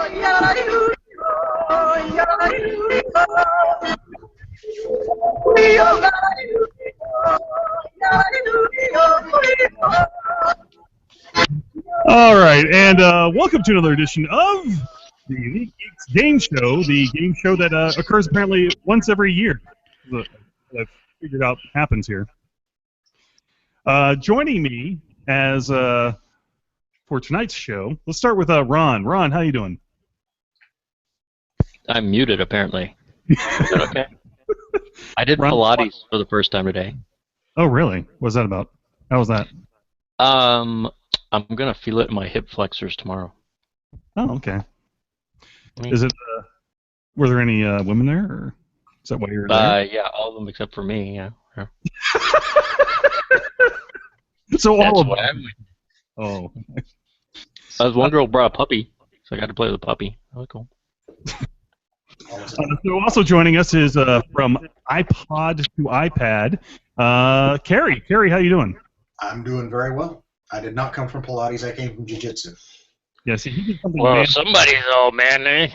All right, and welcome to another edition of the Unique Geeks game show, the game show that occurs apparently once every year. That I've figured out happens here. Joining me as for tonight's show, let's start with Ron. Ron, how you doing? I'm muted, apparently. Is that okay? I did Ron, Pilates for the first time today. Oh, really? What's that about? How was that? I'm gonna feel it in my hip flexors tomorrow. Oh, okay. Is it? Were there any women there, or is that why you're there? Yeah, all of them except for me. Yeah. So all of them. Oh. One girl brought a puppy, so I got to play with the puppy. That was cool. So also joining us is from iPod to iPad, Carrie. Carrie, how you doing? I'm doing very well. I did not come from Pilates. I came from Jiu-Jitsu. Yes, he did something. Well, somebody's all manly.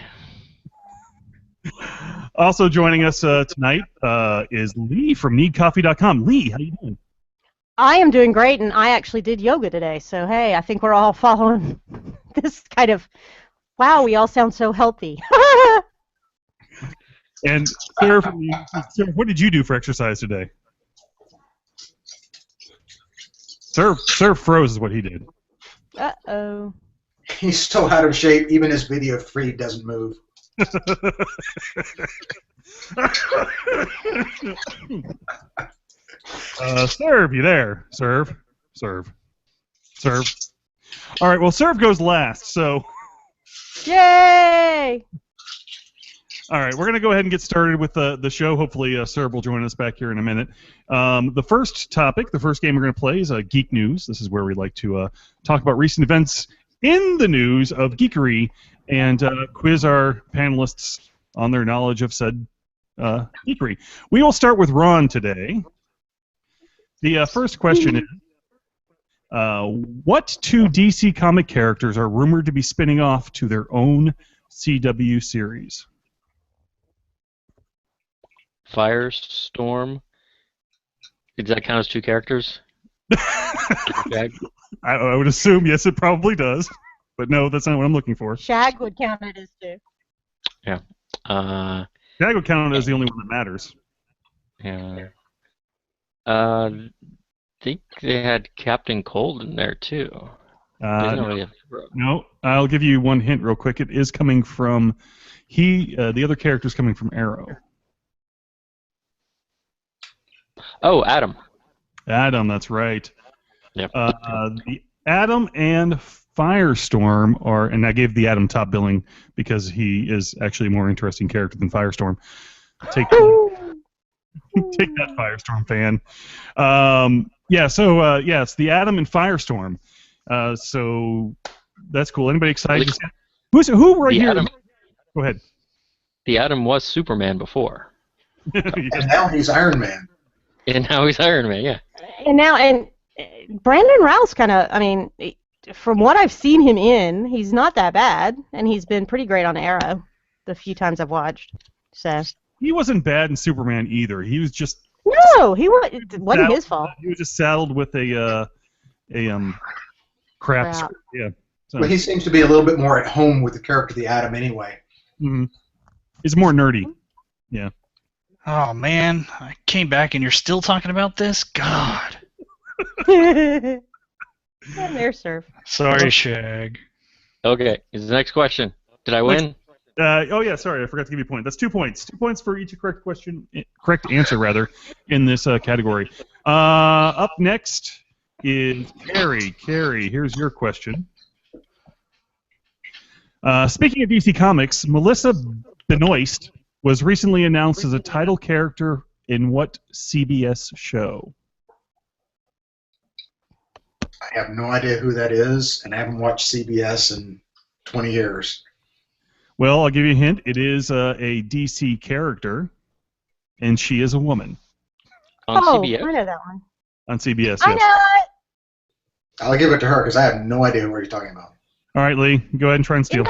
Also joining us tonight is Lee from NeedCoffee.com. Lee, how you doing? I am doing great, and I actually did yoga today. So hey, I think we're all following this kind of. Wow, we all sound so healthy. And Sir, what did you do for exercise today? Sir froze is what he did. Uh-oh. He's so out of shape, even his video feed doesn't move. Serve, you there? Serve. All right, well, Serve goes last, so... Yay! All right, we're going to go ahead and get started with the show. Hopefully, Serb will join us back here in a minute. The first topic, the first game we're going to play is Geek News. This is where we like to talk about recent events in the news of geekery and quiz our panelists on their knowledge of said geekery. We will start with Ron today. The first question is, what two DC comic characters are rumored to be spinning off to their own CW series? Firestorm. Does that count as two characters? I would assume yes, it probably does, but no, that's not what I'm looking for. Shag would count it as two. Yeah. Shag would count it as the only one that matters. Yeah. I think they had Captain Cold in there too. No, I'll give you one hint real quick. It is coming from the other character is coming from Arrow. Oh, Adam. Adam, that's right. Yep. The Adam and Firestorm are, and I gave the Adam top billing because he is actually a more interesting character than Firestorm. Take that, Firestorm fan. It's the Adam and Firestorm. So that's cool. Anybody excited? Who right here? Adam, go ahead. The Adam was Superman before. And now he's Iron Man. And now he's Iron Man, yeah. And Brandon Routh kind of, I mean, from what I've seen him in, he's not that bad, and he's been pretty great on Arrow the few times I've watched. So he wasn't bad in Superman either. He was just it wasn't his fault. He was just saddled with a crap. Yeah. So. Well, he seems to be a little bit more at home with the character of the Atom anyway. Mm-hmm. He's more nerdy. Yeah. Oh man, I came back and you're still talking about this? God. There, Surf. Sorry, Shag. Okay, is the next question. Did I win? Oh yeah, sorry, I forgot to give you a point. That's 2 points. 2 points for each correct answer rather, in this category. Up next is Carrie. Carrie, here's your question. Speaking of DC Comics, Melissa Benoist was recently announced as a title character in what CBS show? I have no idea who that is, and I haven't watched CBS in 20 years. Well, I'll give you a hint. It is a DC character, and she is a woman. On CBS? I know that one. On CBS, yes. I know it! I'll give it to her because I have no idea what you're talking about. All right, Lee, go ahead and try and steal.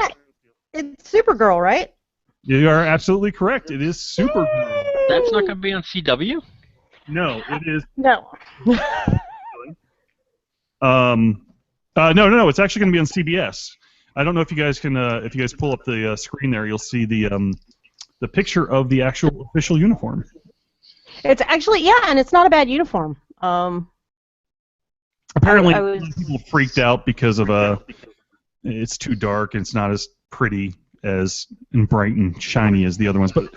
It's Supergirl, right? You are absolutely correct. It is Supergirl. That's not going to be on CW? No, it is. No. No. It's actually going to be on CBS. I don't know if you guys can. If you guys pull up the screen there, you'll see the picture of the actual official uniform. It's actually, yeah, and it's not a bad uniform. Apparently, I was- people freaked out because of it's too dark and it's not as pretty as and bright and shiny as the other ones. But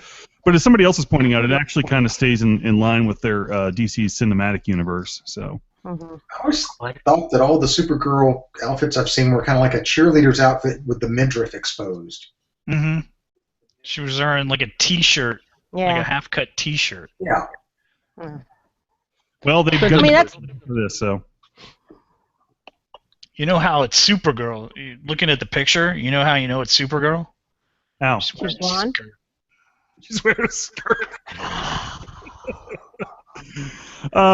as somebody else is pointing out, it actually kind of stays in line with their DC cinematic universe. So. Mhm. I always thought that all the Supergirl outfits I've seen were kind of like a cheerleader's outfit with the midriff exposed. Mm-hmm. She was wearing like a T-shirt, like a Yeah. half-cut T-shirt. Yeah. Well, they've got I mean, that's- for this, so. You know how it's Supergirl? Looking at the picture, you know how you know it's Supergirl? Ow. She's wearing a blonde? skirt. She's wearing a skirt.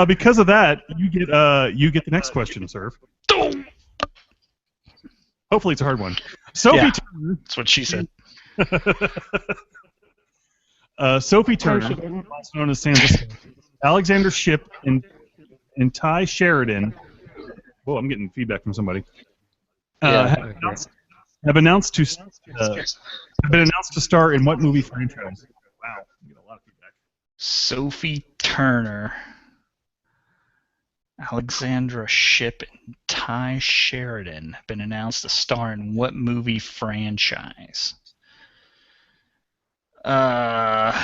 Because of that, you get the next question, Serve. Hopefully it's a hard one. Sophie Yeah. Turner. That's what she said. Sophie No, she Turner, didn't. also known as Sandra, Alexander Shipp, and Ty Sheridan. Whoa, I'm getting feedback from somebody. Have been announced to star in what movie franchise? Wow, we get a lot of feedback. Sophie Turner, Alexandra Shipp, and Ty Sheridan have been announced to star in what movie franchise? Ron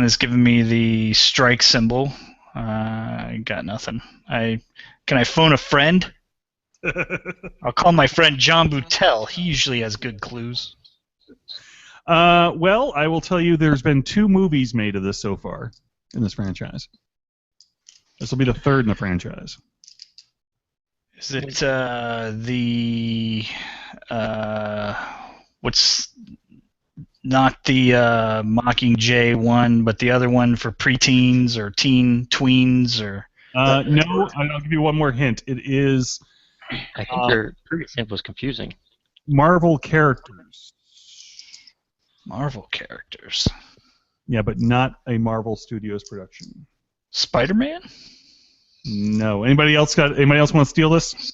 has given me the strike symbol. I got nothing. Can I phone a friend? I'll call my friend John Boutel. He usually has good clues. Well, I will tell you there's been 2 movies made of this so far in this franchise. This will be the 3rd in the franchise. Is it what's not the Mockingjay one, but the other one for preteens or teen tweens or? No, I'll give you one more hint. It is I think your previous hint was confusing. Marvel characters. Marvel characters. Yeah, but not a Marvel Studios production. Spider-Man? No. Anybody else want to steal this?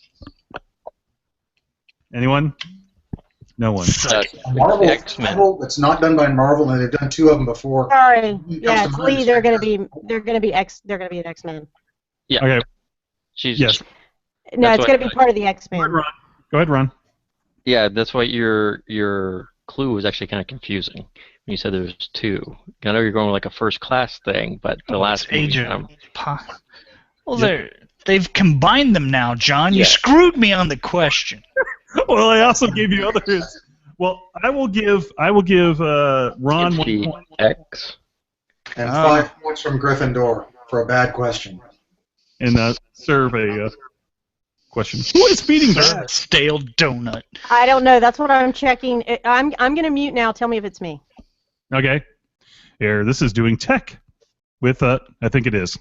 Anyone? No one. Marvel, X-Men. Marvel, it's not done by Marvel, and they've done 2 of them before. Sorry. Yeah, it's Customized. Lee. They're gonna be an X-Men. Yeah. Okay. She's Yes. No, That's it's what- gonna be part of the X-Men. Go ahead, Ron. Yeah, that's why your clue was actually kind of confusing when you said there was 2. I know you're going with like a first class thing, but the last movie, Agent. Well, they've combined them now, John. You Yeah. screwed me on the question. Well, I also gave you other hints. Well, I will give Ron it's 1 the point. X. And 5 points from Gryffindor for a bad question. And serve a question. Who is feeding that? Stale donut. I don't know. That's what I'm checking. I'm gonna mute now. Tell me if it's me. Okay. Here, this is doing tech with I think it is.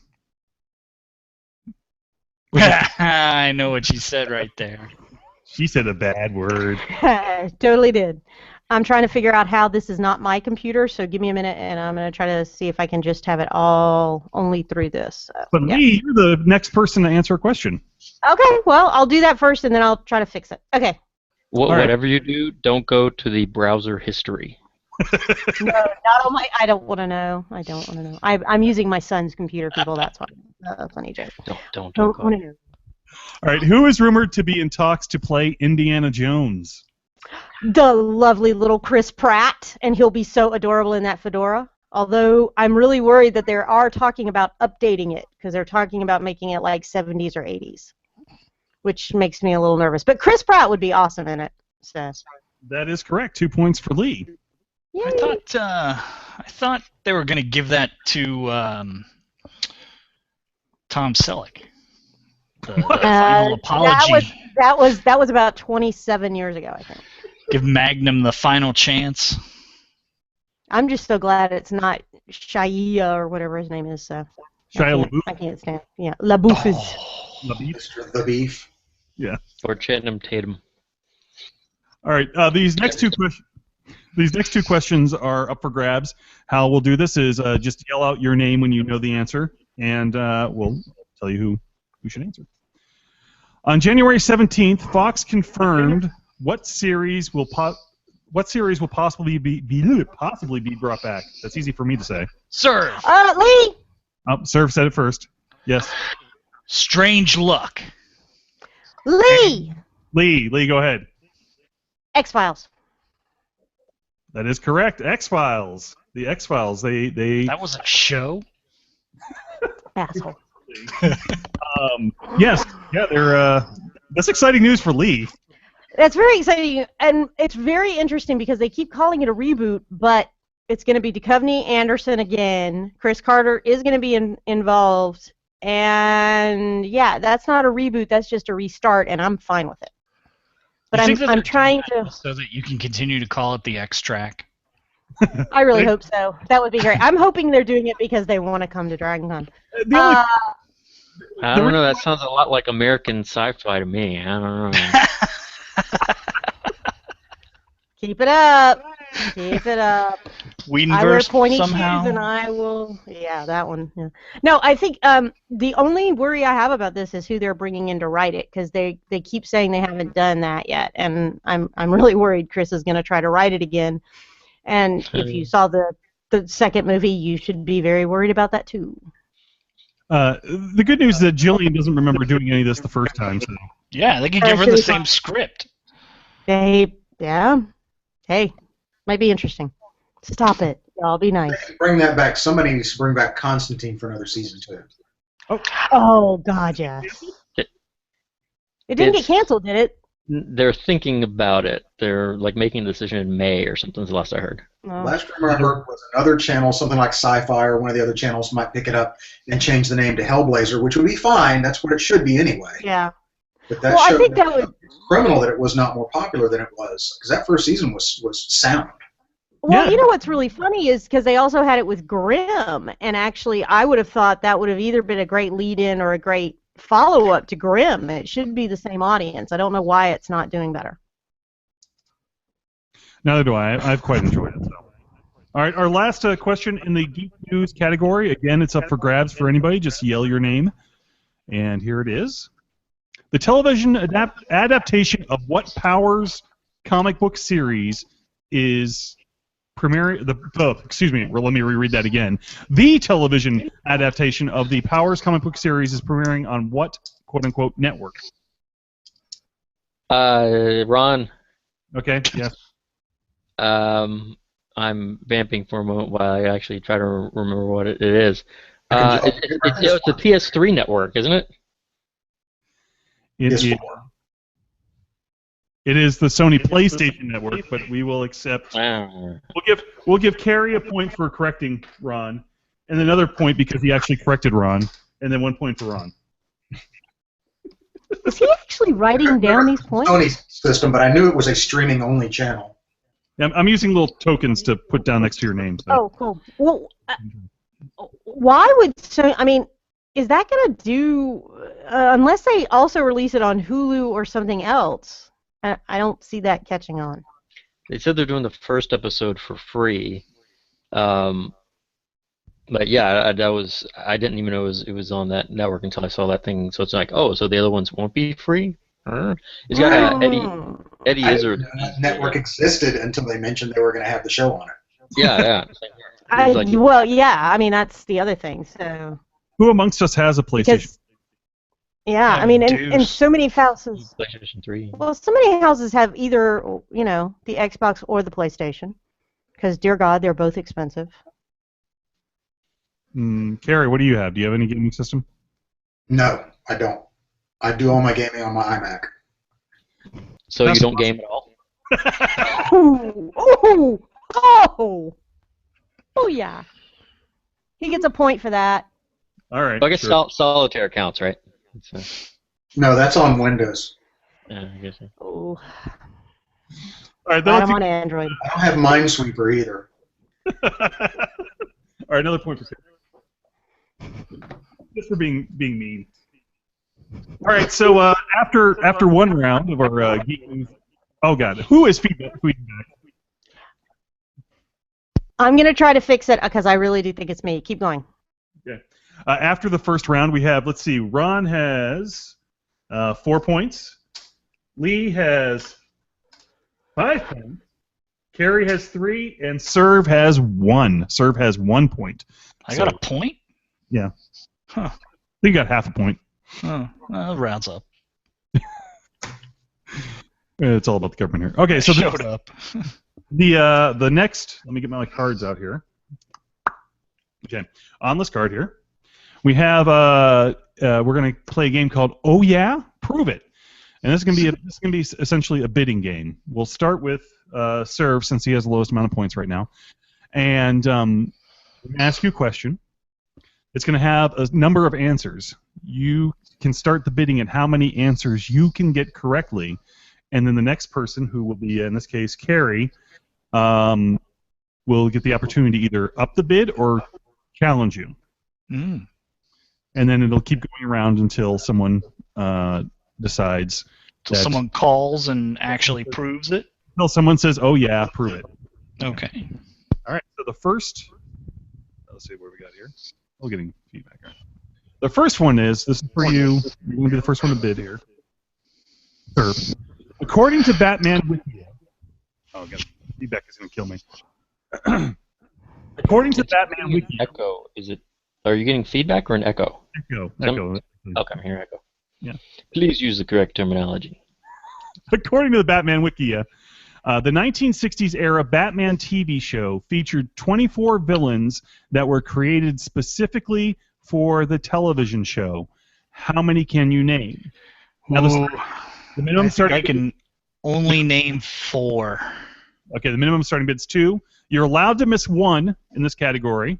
I know what you said right there. She said a bad word. Totally did. I'm trying to figure out how this is not my computer, so give me a minute, and I'm going to try to see if I can just have it all only through this. So, But yeah. Lee, you're the next person to answer a question. Okay, well, I'll do that first, and then I'll try to fix it. Okay. All right. Whatever you do, don't go to the browser history. No, not on my... I don't want to know. I don't want to know. I'm using my son's computer, people. That's why. Funny joke. Don't Don't go. want to know. All right, who is rumored to be in talks to play Indiana Jones? The lovely little Chris Pratt, and he'll be so adorable in that fedora. Although I'm really worried that they are talking about updating it, because they're talking about making it like 70s or 80s, which makes me a little nervous. But Chris Pratt would be awesome in it. So. That is correct. 2 points for Lee. Yay. I thought they were going to give that to Tom Selleck. The final apology. That was about 27 years ago, I think. Give Magnum the final chance. I'm just so glad it's not Shia or whatever his name is. So Shia LaBeouf. I can't stand. Yeah, LaBeouf is. LaBeouf. Mr. The Beef. Yeah. Or Channing Tatum. All right. These next two questions are up for grabs. How we'll do this is just yell out your name when you know the answer, and we'll tell you who should answer. On January 17th, Fox confirmed what series will possibly be brought back. That's easy for me to say. Serve. Lee. Oh, Serve said it first. Yes. Strange Luck. Lee. Lee, go ahead. X-Files. That is correct. X-Files. The X-Files. They. That was a show. Asshole. Yes. Yeah. They're. That's exciting news for Lee. That's very exciting, and it's very interesting because they keep calling it a reboot, but it's going to be Duchovny, Anderson again. Chris Carter is going to be involved, and yeah, that's not a reboot. That's just a restart, and I'm fine with it. But I'm trying to so that you can continue to call it the X track. I really hope so. That would be great. I'm hoping they're doing it because they want to come to DragonCon. I don't know. That sounds a lot like American sci-fi to me. I don't know. Keep it up. Keep it up. I wear pointy somehow. shoes, and I will. Yeah, that one. Yeah. No, I think the only worry I have about this is who they're bringing in to write it, because they keep saying they haven't done that yet, and I'm really worried Chris is going to try to write it again. And if you saw the second movie, you should be very worried about that too. The good news is that Jillian doesn't remember doing any of this the first time. So. Yeah, they can give her the same script. Yeah. Hey, might be interesting. Stop it. Y'all be nice. Bring that back. Somebody needs to bring back Constantine for another season 2. Oh, God, yes. It didn't get canceled, did it? They're thinking about it. They're like making a decision in May or something. Is the last I heard. Oh. Last rumor I heard was another channel, something like Sci-Fi or one of the other channels, might pick it up and change the name to Hellblazer, which would be fine. That's what it should be anyway. Yeah. But that I think that would. Criminal that it was not more popular than it was, because that first season was sound. Well, Yeah. you know what's really funny is because they also had it with Grimm, and actually I would have thought that would have either been a great lead-in or a great follow-up to Grimm. It should be the same audience. I don't know why it's not doing better. Neither do I. I've quite enjoyed it. So. All right, our last question in the Geek News category. Again, it's up for grabs for anybody. Just yell your name. And here it is. The television adaptation of what Powers comic book series is premiering? Excuse me. Let me reread that again. The television adaptation of the Powers comic book series is premiering on what quote-unquote network? Ron. Okay. Yes. I'm vamping for a moment while I actually try to remember what it is. It's the PS3 network, isn't it? It is the Sony PlayStation Network, but we will accept. We'll give Carrie a point for correcting Ron, and another point because he actually corrected Ron, and then 1 point for Ron. Is he actually writing down these points? Sony system, but I knew it was a streaming-only channel. I'm using little tokens to put down next to your name. So. Oh, cool. Well, why would Sony? I mean, is that going to do unless they also release it on Hulu or something else? I don't see that catching on. They said they're doing the first episode for free, but yeah, I didn't even know it was on that network until I saw that thing. So it's like, oh, so the other ones won't be free? It's got Eddie Izzard. That network existed until they mentioned they were going to have the show on it. Yeah. Well, yeah. I mean, that's the other thing. So. Who amongst us has a PlayStation? Yeah, I mean, and so many houses. PlayStation 3. Well, so many houses have either, the Xbox or the PlayStation, because, dear God, they're both expensive. Carrie, what do you have? Do you have any gaming system? No, I don't. I do all my gaming on my iMac. So you don't game at all? Oh, yeah. He gets a point for that. All right. I guess solitaire counts, right? No, that's on Windows. Yeah, I guess so. Oh. All right, I'm on Android. I don't have Minesweeper either. All right, another point for Carrie. Just for being mean. All right, so after one round of our Geek News Oh God, who is feedback? I'm gonna try to fix it because I really do think it's me. Keep going. Okay. After the first round, we have, let's see, Ron has 4 points. Lee has 5 points. Carrie has 3, and Serve has 1. Serve has 1 point. I got a point? Yeah. Huh. I think you got half a point. Oh, well, rounds up. It's all about the government here. Okay, so showed up. the next, let me get my cards out here. Okay, on this card here, we have we're going to play a game called Oh Yeah, Prove It, and this is going to be essentially a bidding game. We'll start with Serve since he has the lowest amount of points right now, and I'm going to ask you a question. It's going to have a number of answers. You can start the bidding at how many answers you can get correctly, and then the next person, who will be in this case Carrie, will get the opportunity to either up the bid or challenge you. Mm. And then it'll keep going around until someone decides. Until someone calls and actually proves it? Until someone says, oh yeah, prove it. Okay. All right, so the first, let's see what we got here. We're getting feedback. Right. The first one is, this is for you. You're going to be the first one to bid here. Sure. According to Batman Wiki. Oh, God. Feedback is going to kill me. According to Batman Wiki. Echo, is it? Are you getting feedback or an echo? Echo. Okay, I'm hearing echo. Yeah. Please use the correct terminology. According to the Batman Wiki, the 1960s era Batman TV show featured 24 villains that were created specifically for the television show. How many can you name? Now, the minimum starting I can only name 4. Okay, the minimum starting bid's 2. You're allowed to miss 1 in this category.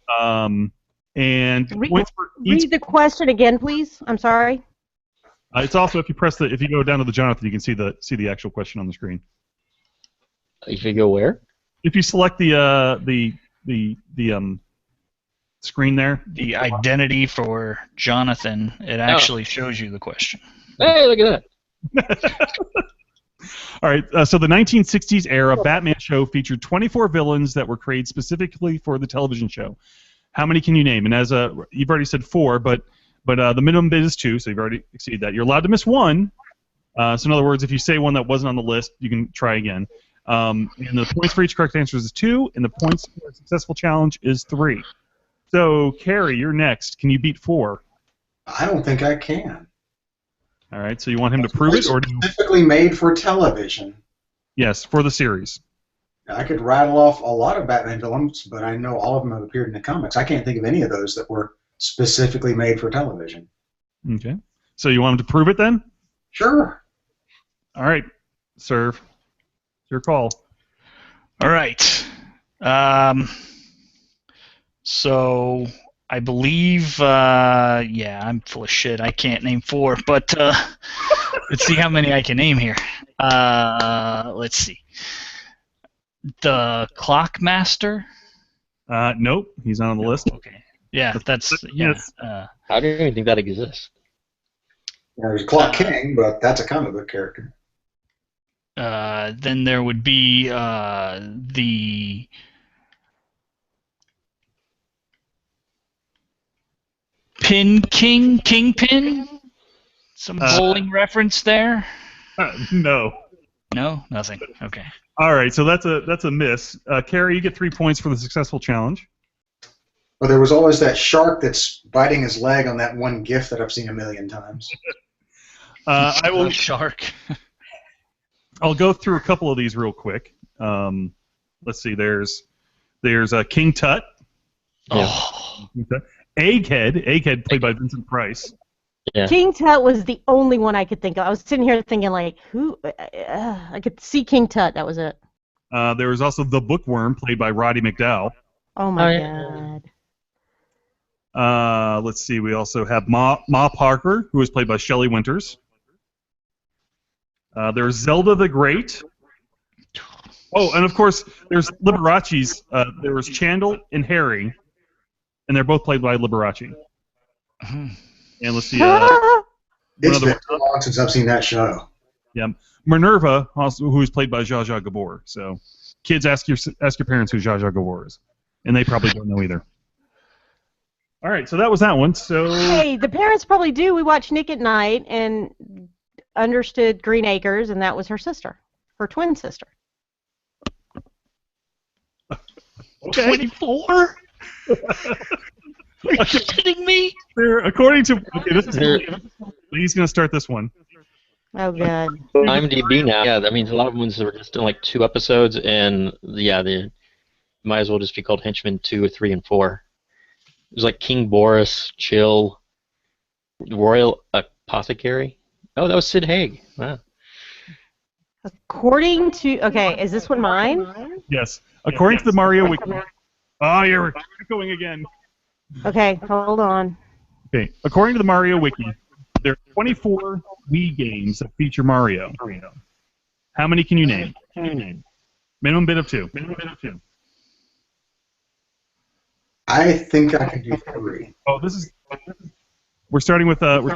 And points for each. Read the question again, please. I'm sorry. It's also if you go down to the Jonathan, you can see the actual question on the screen. If you go where? If you select the screen there, the identity for Jonathan, it actually shows you the question. Hey, look at that. All right, so the 1960s era Batman show featured 24 villains that were created specifically for the television show. How many can you name? And as you've already said 4, but the minimum bid is 2, so you've already exceeded that. You're allowed to miss 1. So in other words, if you say one that wasn't on the list, you can try again. And the points for each correct answer is 2, and the points for a successful challenge is 3. So, Carrie, you're next. Can you beat 4? I don't think I can. All right, so you want him to prove it, or specifically made for television? Yes, for the series. I could rattle off a lot of Batman villains, but I know all of them have appeared in the comics. I can't think of any of those that were specifically made for television. Okay. So you want him to prove it then? Sure. All right. Serve. It's your call. All right. So I believe, I'm full of shit. I can't name 4, but let's see how many I can name here. Let's see. The Clockmaster? Nope, he's not on the list. Okay. Yeah, that's yes. How do you even think that exists? There's Clock King, but that's a comic book character. Then there would be the Kingpin? Some bowling reference there? No. No? Nothing. Okay. All right, so that's a miss. Carrie, you get 3 points for the successful challenge. Well, there was always that shark that's biting his leg on that one GIF that I've seen a million times. I will. Shark. I'll go through a couple of these real quick. Let's see. There's King Tut. Oh. Egghead, played by Vincent Price. Yeah. King Tut was the only one I could think of. I was sitting here thinking, like, who? I could see King Tut. That was it. There was also the Bookworm, played by Roddy McDowall. Oh my God. Let's see. We also have Ma Parker, who was played by Shelley Winters. There's Zelda the Great. Oh, and of course, there's Liberace's. There was Chandel and Harry, and they're both played by Liberace. And let's see. It's been so long since I've seen that show. Yeah, Minerva, also, who is played by Zsa Zsa Gabor. So, kids, ask your parents who Zsa Zsa Gabor is, and they probably don't know either. All right, so that was that one. So, Hey, the parents probably do. We watched Nick at Night and understood Green Acres, and that was her sister, her twin sister. okay. 24? Are you kidding me? According to this is Lee's going to start this one. Oh, God. IMDb now. Yeah, that means a lot of ones were just in like 2 episodes, and yeah, they might as well just be called Henchmen 2, 3, and 4. It was like King Boris, Chill, Royal Apothecary. Oh, that was Sid Haig. Wow. According to... Okay, is this one mine? Yes. According to the Mario Wiki. Oh, you're going again. Okay, hold on. Okay. According to the Mario Wiki, there are 24 Wii games that feature Mario. How many can you name? Minimum bid of 2. I think I can do 3. Oh, we're starting with Oh,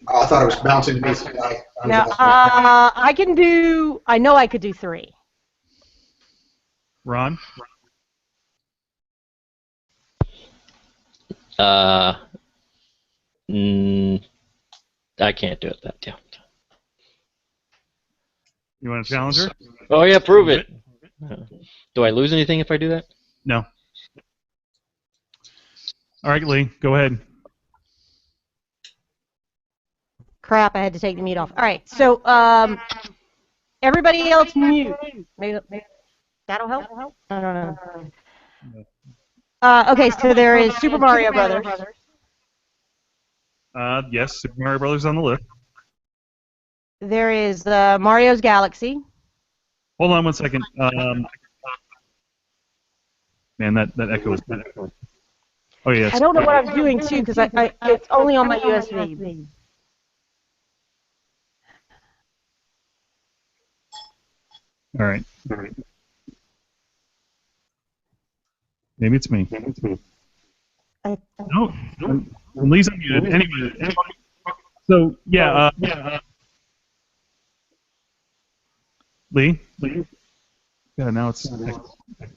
I thought it was bouncing to me. Now, I can do... I know I could do 3. Ron. I can't do it that time. You want a challenger? Oh yeah, prove it. Do I lose anything if I do that? No. All right, Lee, go ahead. Crap, I had to take the meat off. All right, so everybody else mute. Maybe that'll help? I don't know. Okay, so there is Super Mario Brothers. Yes, Super Mario Brothers on the list. There is Mario's Galaxy. Hold on one second. Man, that echo is bad. Oh, yes. I don't know what I'm doing, too, because it's only on my USB. All right. Maybe it's me. No, Lee's unmuted. Anyway, so, yeah. Lee? Yeah, now it's...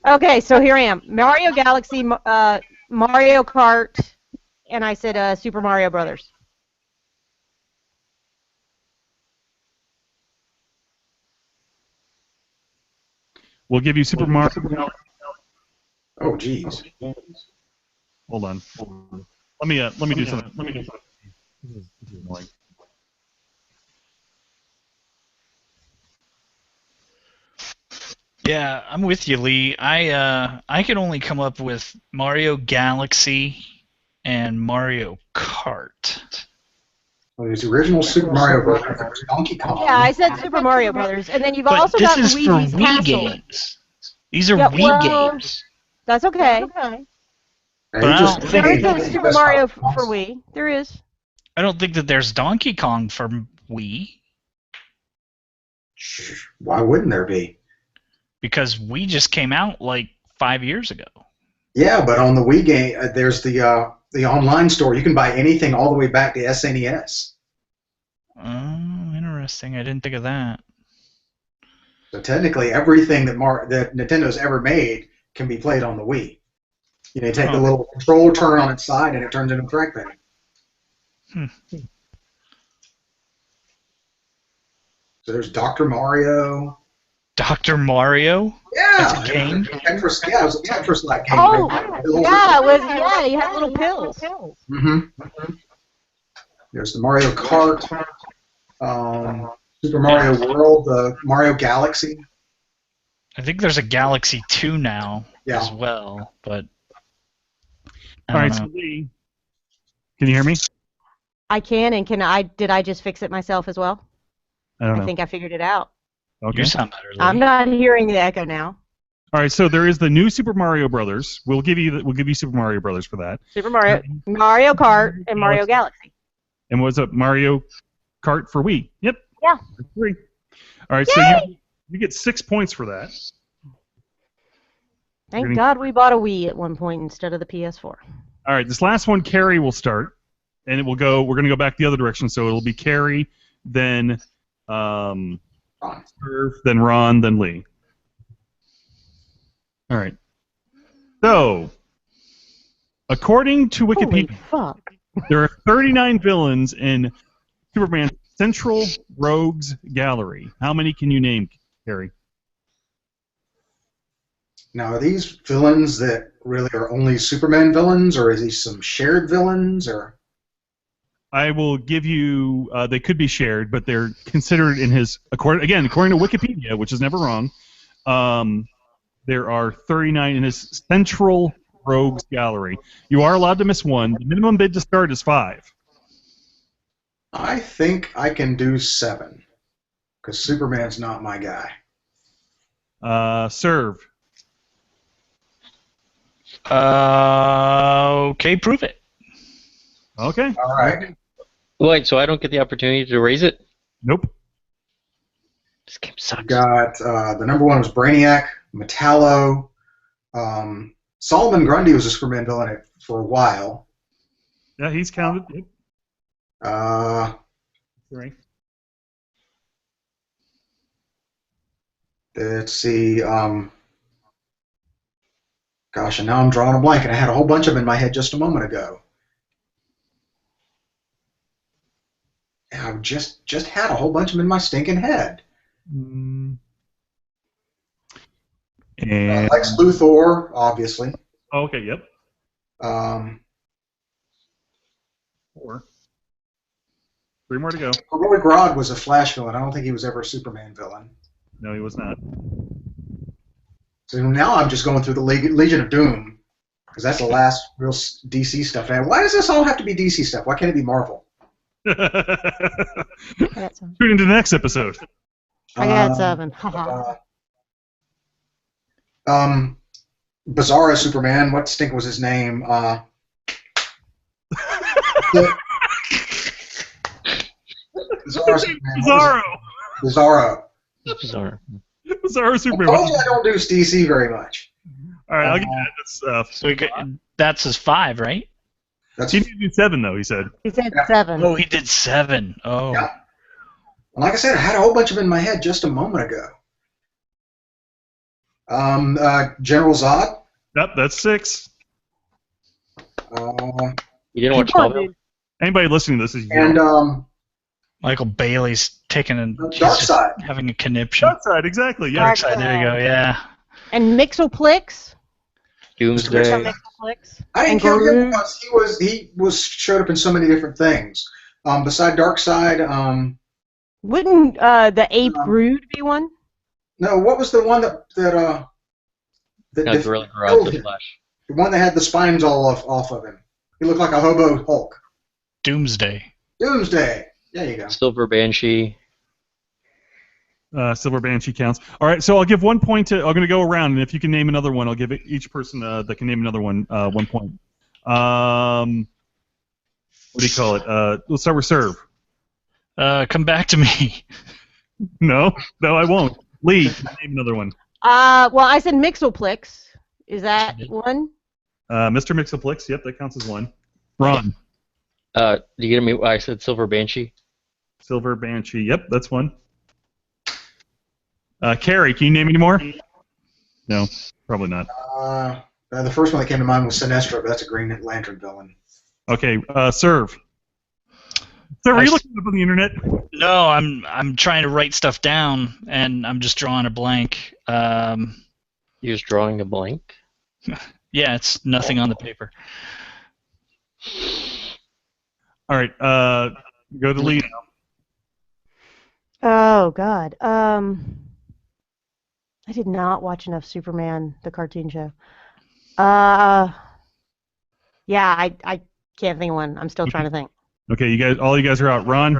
Okay, so here I am. Mario Galaxy, Mario Kart, and I said Super Mario Brothers. We'll give you Super Mario... Oh, geez. Hold on. Let me do something. This is annoying. Yeah, I'm with you, Lee. I can only come up with Mario Galaxy and Mario Kart. Well, there's the original Super Mario Brothers. There's Donkey Kong. Yeah, I said Super Mario Brothers, and then you've But also this got is Luigi's for Wii Castle. games. These are Yeah, Wii well, games. That's okay. And But he I just- don't There think- is a Super Mario for Wii. There is. I don't think that there's Donkey Kong for Wii, Why wouldn't there be? because Wii just came out like 5 years ago. Yeah, but on the Wii game, there's the online store. You can buy anything all the way back to SNES. Oh, interesting. I didn't think of that. So technically, everything that Nintendo's ever made can be played on the Wii. You know, you take the little controller, turn it on its side, and it turns into a trackpad. So there's Dr. Mario. Dr. Mario? Yeah, That's a game? Tetris, yeah, it was a Tetris-like game. Oh, yeah, it was. Yeah, you had little pills. Mm-hmm. There's the Mario Kart, Super Mario World, the Mario Galaxy. I think there's a Galaxy 2 now Yeah. as well, but I All right, don't so know. Lee, can you hear me? I can, and can I? Did I just fix it myself as well? I don't know. I think I figured it out. Okay. You sound better, Lee. I'm not hearing the echo now. All right, so there is the new Super Mario Brothers. We'll give you Super Mario Brothers for that. Super Mario Kart, and Mario Galaxy. And what's up, Mario Kart for Wii? Yep. Yeah. 3. All right, so you get 6 points for that. Thank God we bought a Wii at one point instead of the PS4. All right, this last one, Carrie will start, and it will go. We're going to go back the other direction, so it'll be Carrie, then Ron. Irv, then Ron, then Lee. All right. So, according to Holy Wikipedia, fuck. there are 39 villains in Superman's Central Rogues Gallery. How many can you name, Harry? Now, are these villains that really are only Superman villains, or is these some shared villains, or? I will give you. They could be shared, but they're considered in his. According to Wikipedia, which is never wrong. There are 39 in his Central Rogues Gallery. You are allowed to miss one. The minimum bid to start is 5. I think I can do 7, because Superman's not my guy. Serve. Okay, prove it. Okay. All right. Wait, so I don't get the opportunity to raise it? Nope. This game sucks. Got the number 1 was Brainiac, Metallo. Solomon Grundy was a Superman villain for a while. Yeah, he's counted. Yep. Right. Let's see. Gosh, and now I'm drawing a blank, and I had a whole bunch of them in my head just a moment ago. And I've just had a whole bunch of them in my stinking head. And Lex Luthor, obviously. okay, yep. 4. 3 more to go. Roy Grodd was a Flash villain. I don't think he was ever a Superman villain. No, he was not. So now I'm just going through the Legion of Doom, because that's the last real DC stuff. Now, why does this all have to be DC stuff? Why can't it be Marvel? Tune into the next episode. I got 7. Haha. Bizarro Superman. What stink was his name? Bizarro Superman. Bizarro. Bizarro. Bizarre. Bizarro I Superman. told you I don't do DC very much. All right, I'll get that. So that's his 5, right? That's He did do 7 though. He said. He said 7. Oh, he did 7. Oh. Yeah. Like I said, I had a whole bunch of them in my head just a moment ago. General Zod. Yep, that's 6. Uh, You didn't watch Come on, Smallville? dude. Anybody listening to this is and Michael Bailey's taking he's just Darkseid. having a conniption. Darkseid, exactly. Yeah. Darkseid, there you go. Yeah. And Mixoplex. Doomsday. Mixoplex. I didn't And count him Garou. because he showed up in so many different things. Beside Darkseid, Wouldn't the Ape Um, Brood be one? no, what was the one that No, Gorilla Grodd, killed the him? Flash. The one that had the spines all off of him. He looked like a hobo Hulk. Doomsday. Doomsday. There you go. Silver Banshee. Silver Banshee counts. All right, so I'll give 1 point to. I'm going to go around, and if you can name another one, I'll give each person that can name another one 1 point. What do you call it? Let's start with Serve. Come back to me. No, I won't. Lee, name another one. Well, I said Mixoplex. Is that one? Mr. Mixoplex. Yep, that counts as 1. Ron. Do you get me? I said Silver Banshee. Silver Banshee. Yep, that's 1. Carrie, can you name any more? No, probably not. The first one that came to mind was Sinestro, but that's a Green Lantern villain. Okay, Serve. Serve, are you looking up on the internet? No, I'm trying to write stuff down, and I'm just drawing a blank. You're just drawing a blank? Yeah, it's nothing on the paper. All right, go to Lee now. Oh God. I did not watch enough Superman, the cartoon show. Yeah, I can't think of one. I'm still trying to think. Okay, all you guys are out. Ron,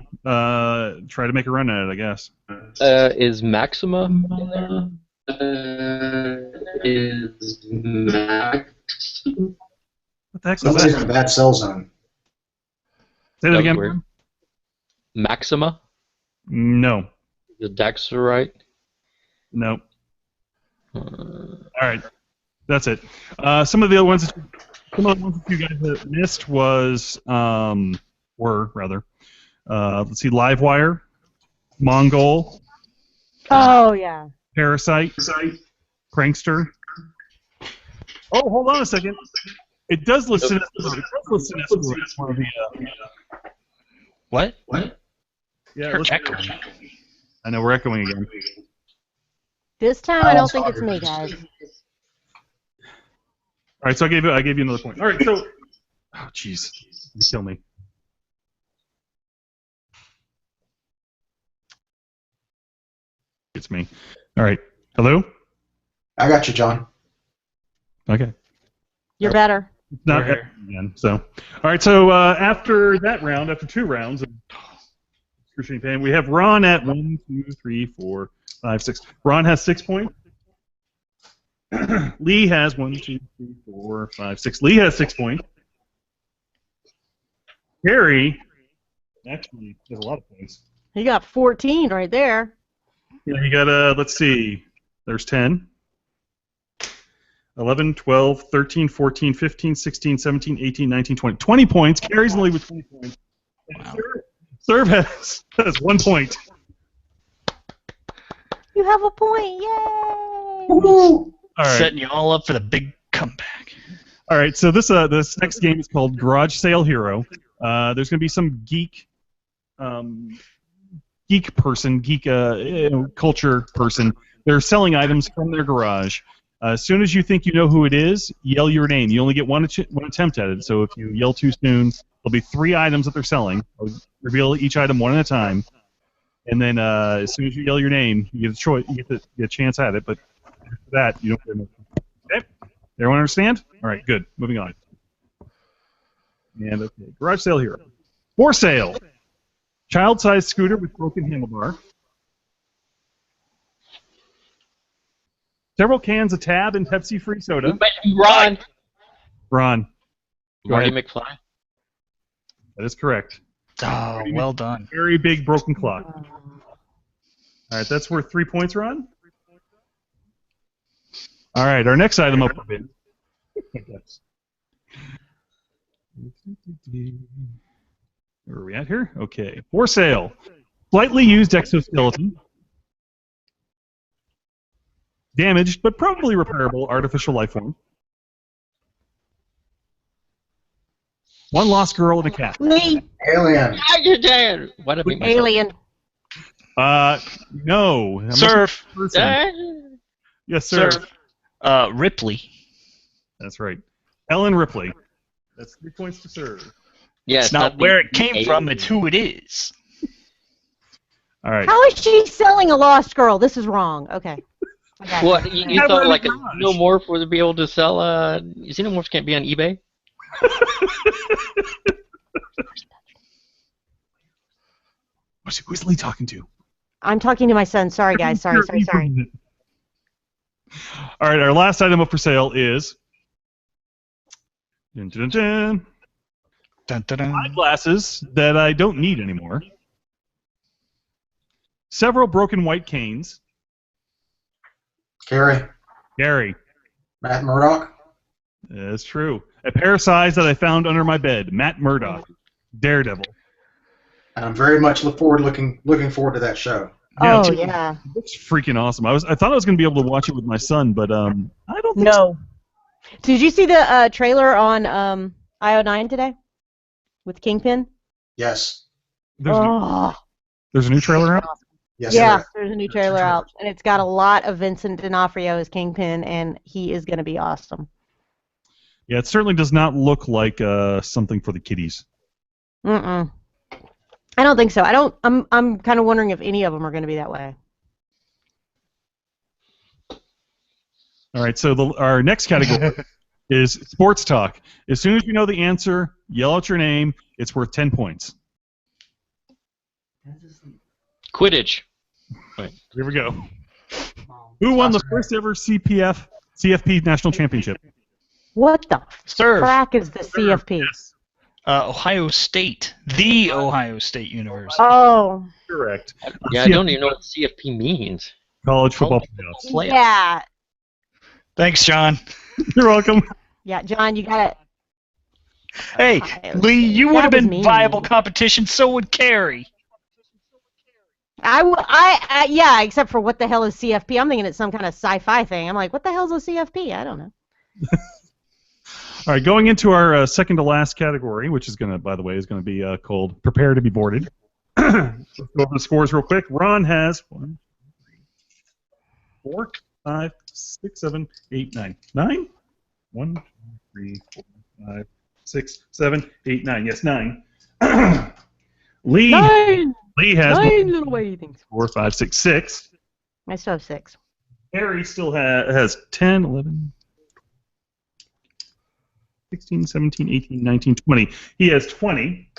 try to make a run at it, I guess. Is Maxima in there? Is Max? What the heck was Somebody's in that? a bad cell zone. Say that That was again. weird. Maxima? No, The Dexter, right? no. All right, that's it. Some of the ones that you guys have missed were rather. Let's see, Livewire, Mongol, Oh yeah. Parasite, Prankster. Oh, hold on a second. It does listen as one of the. What? Yeah, You're listen. echoing. I know we're echoing again. This time I don't think it's me, guys. All right, so I gave you another point. All right, so oh jeez, you kill me. It's me. All right, hello. I got you, John. Okay. You're better. Not We're here. again. So, all right. So after that round, after 2 rounds of excruciating pain, we have Ron at 1, 2, 3, 4, 5, 6. Ron has 6 points. Lee has 1, 2, 3, 4, 5, 6. Lee has 6 points. Harry actually has a lot of points. He got 14 right there. Yeah, you got let's see. There's 10. 11, 12, 13, 14, 15, 16, 17, 18, 19, 20. 20 points. Carrie's in the lead with 20 points. And Wow. Serve has 1 point. You have a point. Yay! Woo! All right. Setting you all up for the big comeback. All right. So this next game is called Garage Sale Hero. There's going to be some geek culture person. They're selling items from their garage. As soon as you think you know who it is, yell your name. You only get one attempt at it. So if you yell too soon, there'll be 3 items that they're selling. I'll reveal each item one at a time, and then as soon as you yell your name, you get a choice. You get a chance at it. But after that, you don't get a Okay. Everyone understand? All right. Good. Moving on. And okay, Garage Sale Hero. For sale. Child-sized scooter with broken handlebar. Several cans of Tab and Pepsi-free soda. Ron. Ron. Go Marty ahead. McFly. That is correct. Oh, well done. Very big broken clock. All right, that's worth 3 points, Ron. All right, our next item up for bid. Where are we at here? Okay. For sale. Slightly used exoskeleton. Damaged, but probably repairable artificial life form. One lost girl and a cat. Lee, Alien. Ah, you're dead. Why did I beat myself? alien. No. That must Surf. be a person. Ah. Yes, sir. Surf. Ripley. That's right. Ellen Ripley. That's 3 points to serve. Yeah, It's not the where it came alien. from, it's who it is. All right. How is she selling a lost girl? This is wrong. Okay. I got it. What, you Have her thought in like the a garage. xenomorph would be able to sell xenomorphs can't be on eBay? Who's Lee talking to? I'm talking to my son. Sorry, guys. Sorry. All right, our last item up for sale is dun, dun, dun, Dun, dun, dun. eyeglasses that I don't need anymore. Several broken white canes. Carrie. Gary. Matt Murdock. That's true. A pair of size that I found under my bed. Matt Murdock. Daredevil. And I'm very much looking forward to that show. Oh, it yeah. looks freaking awesome. I thought I was going to be able to watch it with my son, but I don't think so. No. Did you see the trailer on IO9 today with Kingpin? Yes. There's a new trailer out? Yes. Yeah, sir. there's a new trailer out, and it's got a lot of Vincent D'Onofrio as Kingpin, and he is going to be awesome. Yeah, it certainly does not look like something for the kiddies. Mm-mm. I don't think so. I'm kind of wondering if any of them are going to be that way. All right, so our next category is sports talk. As soon as you know the answer, yell out your name. It's worth 10 points. Quidditch. Here we go. Who won the first ever CFP national championship? What the Serve. frack is the CFP? Yes, Ohio State. The Ohio State University. Oh, correct. Yeah, I don't even know what CFP means. College football playoffs. Playoffs. yeah. Thanks, John. You're welcome. Yeah, John, you got it. Hey, Ohio Lee, State. you would That have was been mean. viable competition, so would Carrie. Yeah, except for what the hell is CFP? I'm thinking it's some kind of sci-fi thing. I'm like, what the hell is a CFP? I don't know. All right, going into our second to last category, which is going to, by the way, is going to be called Prepare to be Boarded. Let's go over the scores real quick. Ron has 1, 4, 5, 6, 7, 8, 9. 9? 1, 2, 3, 4, 5, 6, 7, 8, 9. Yes, 9. Lee. 9! Lee has 9 little weighty things. 4, 5, 6, 6. I still have 6. Harry still has 10, 11, 16, 17, 18, 19, 20. He has 20.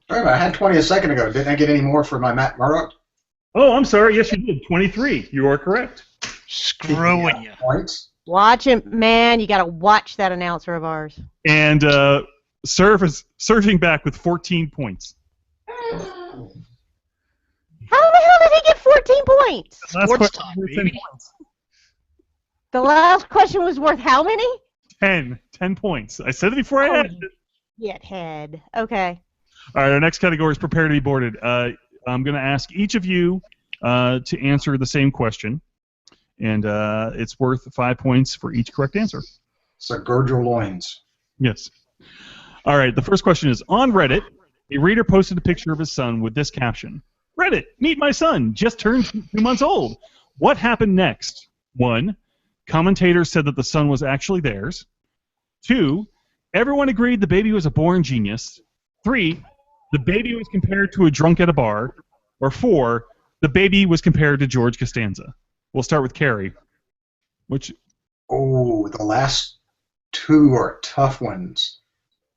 Wait a minute, I had 20 a second ago. Didn't I get any more for my Matt Murdoch? Oh, I'm sorry. Yes, you did. 23. You are correct. Screwing you. Points. Watch him, man. You got to watch that announcer of ours. And Surf is surging back with 14 points. How the hell did he get 14 points? Last Sports question talk, was 10 baby. points. The last question was worth how many? 10 points. I said it before I had it. Get head. Okay. All right, our next category is Prepare to be Boarded. I'm going to ask each of you to answer the same question, and it's worth 5 points for each correct answer. So gird your loins. Yes. All right, the first question is, on Reddit, a reader posted a picture of his son with this caption: Reddit, meet my son, just turned 2 months old. What happened next? 1, commentators said that the son was actually theirs. 2, everyone agreed the baby was a born genius. 3, the baby was compared to a drunk at a bar. Or 4, the baby was compared to George Costanza. We'll start with Carrie. Which? Oh, the last 2 are tough ones.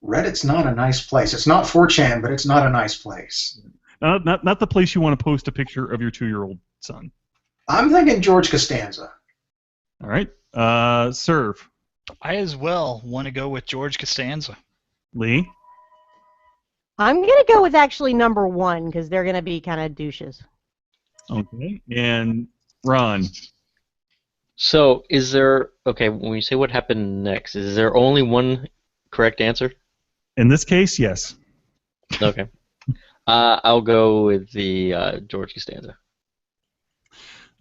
Reddit's not a nice place. It's not 4chan, but it's not a nice place. Not the place you want to post a picture of your 2-year-old son. I'm thinking George Costanza. All right. Serve. I as well want to go with George Costanza. Lee. I'm going to go with actually number 1 because they're going to be kind of douches. Okay. And Ron. So, is there, okay, when you say what happened next, is there only one correct answer? In this case, yes. Okay. I'll go with the George Costanza.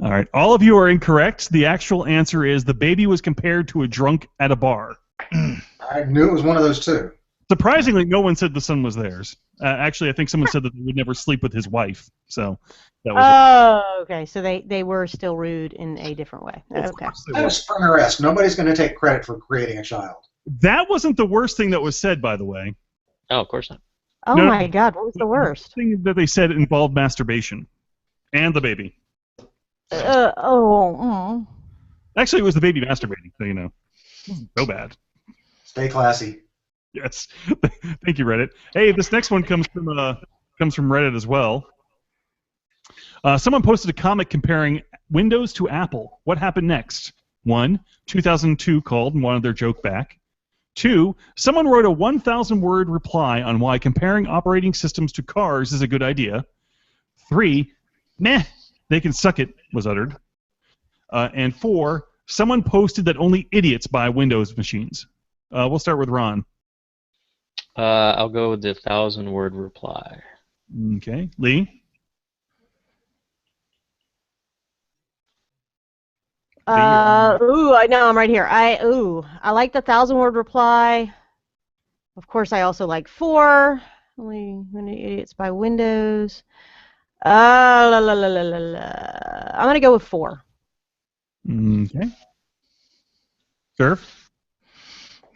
All right. All of you are incorrect. The actual answer is the baby was compared to a drunk at a bar. I knew it was one of those 2. Surprisingly, no one said the son was theirs. Actually, I think someone said that they would never sleep with his wife. So that was Oh, okay. So they were still rude in a different way. Okay. That was Springer-esque. Nobody's going to take credit for creating a child. That wasn't the worst thing that was said, by the way. Oh, of course not. Oh No. my God, what was the worst? The thing that they said involved masturbation and the baby. Actually, it was the baby masturbating, so you know. So bad. Stay classy. Yes. Thank you, Reddit. Hey, this next one comes from Reddit as well. Someone posted a comic comparing Windows to Apple. What happened next? 1, 2002 called and wanted their joke back. 2, someone wrote a 1,000-word reply on why comparing operating systems to cars is a good idea. 3, meh, they can suck it, was uttered. And 4, someone posted that only idiots buy Windows machines. We'll start with Ron. I'll go with the 1,000-word reply. Okay. Lee? I know I'm right here. I like the 1,000-word reply. Of course, I also like 4. Only idiots by Windows. I'm gonna go with 4. Okay. Surf?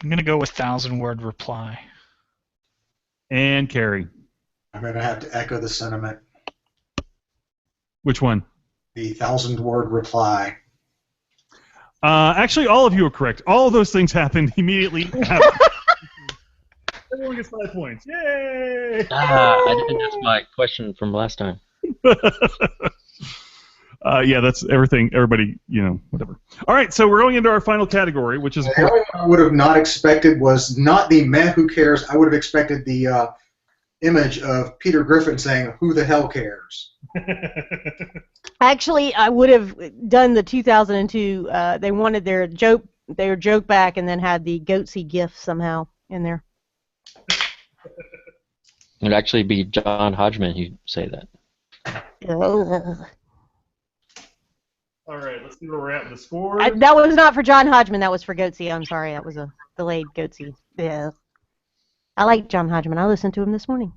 I'm going to go with 1,000-word reply. And Carrie. I'm going to have to echo the sentiment. Which one? The 1,000-word reply. Actually, all of you are correct. All of those things happened immediately after. Everyone gets 5 points. Yay! I didn't ask my question from last time. Yeah, that's everything. Everybody, you know, whatever. All right, so we're going into our final category, which is. The only one I would have not expected was not the meh, who cares. I would have expected the image of Peter Griffin saying, who the hell cares? Actually, I would have done the 2002. They wanted their joke back, and then had the goatsy gif somehow in there. It would actually be John Hodgman who'd say that. Ugh. All right, let's see where we're at with the score. That was not for John Hodgman. That was for Goatsy. I'm sorry. That was a delayed Goatsy. Yeah. I like John Hodgman. I listened to him this morning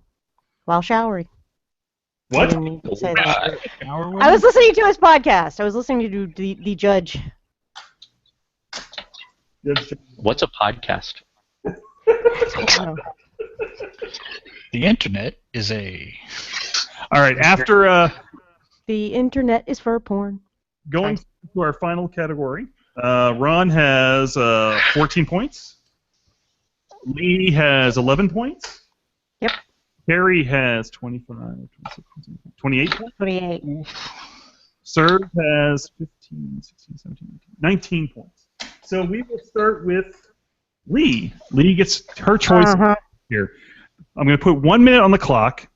while showering. I What? didn't mean to say that. Shower I was listening to his podcast. I was listening to the judge. What's a podcast? Oh. The internet is a. All right, after The internet is for porn. going to our final category, Ron has 14 points. Lee has 11 points. Yep. Harry has 25, 26, 28 points. 28. Serge has 15, 16, 17, 18, 19 points. So we will start with Lee. Lee gets her choice here. I'm going to put 1 minute on the clock.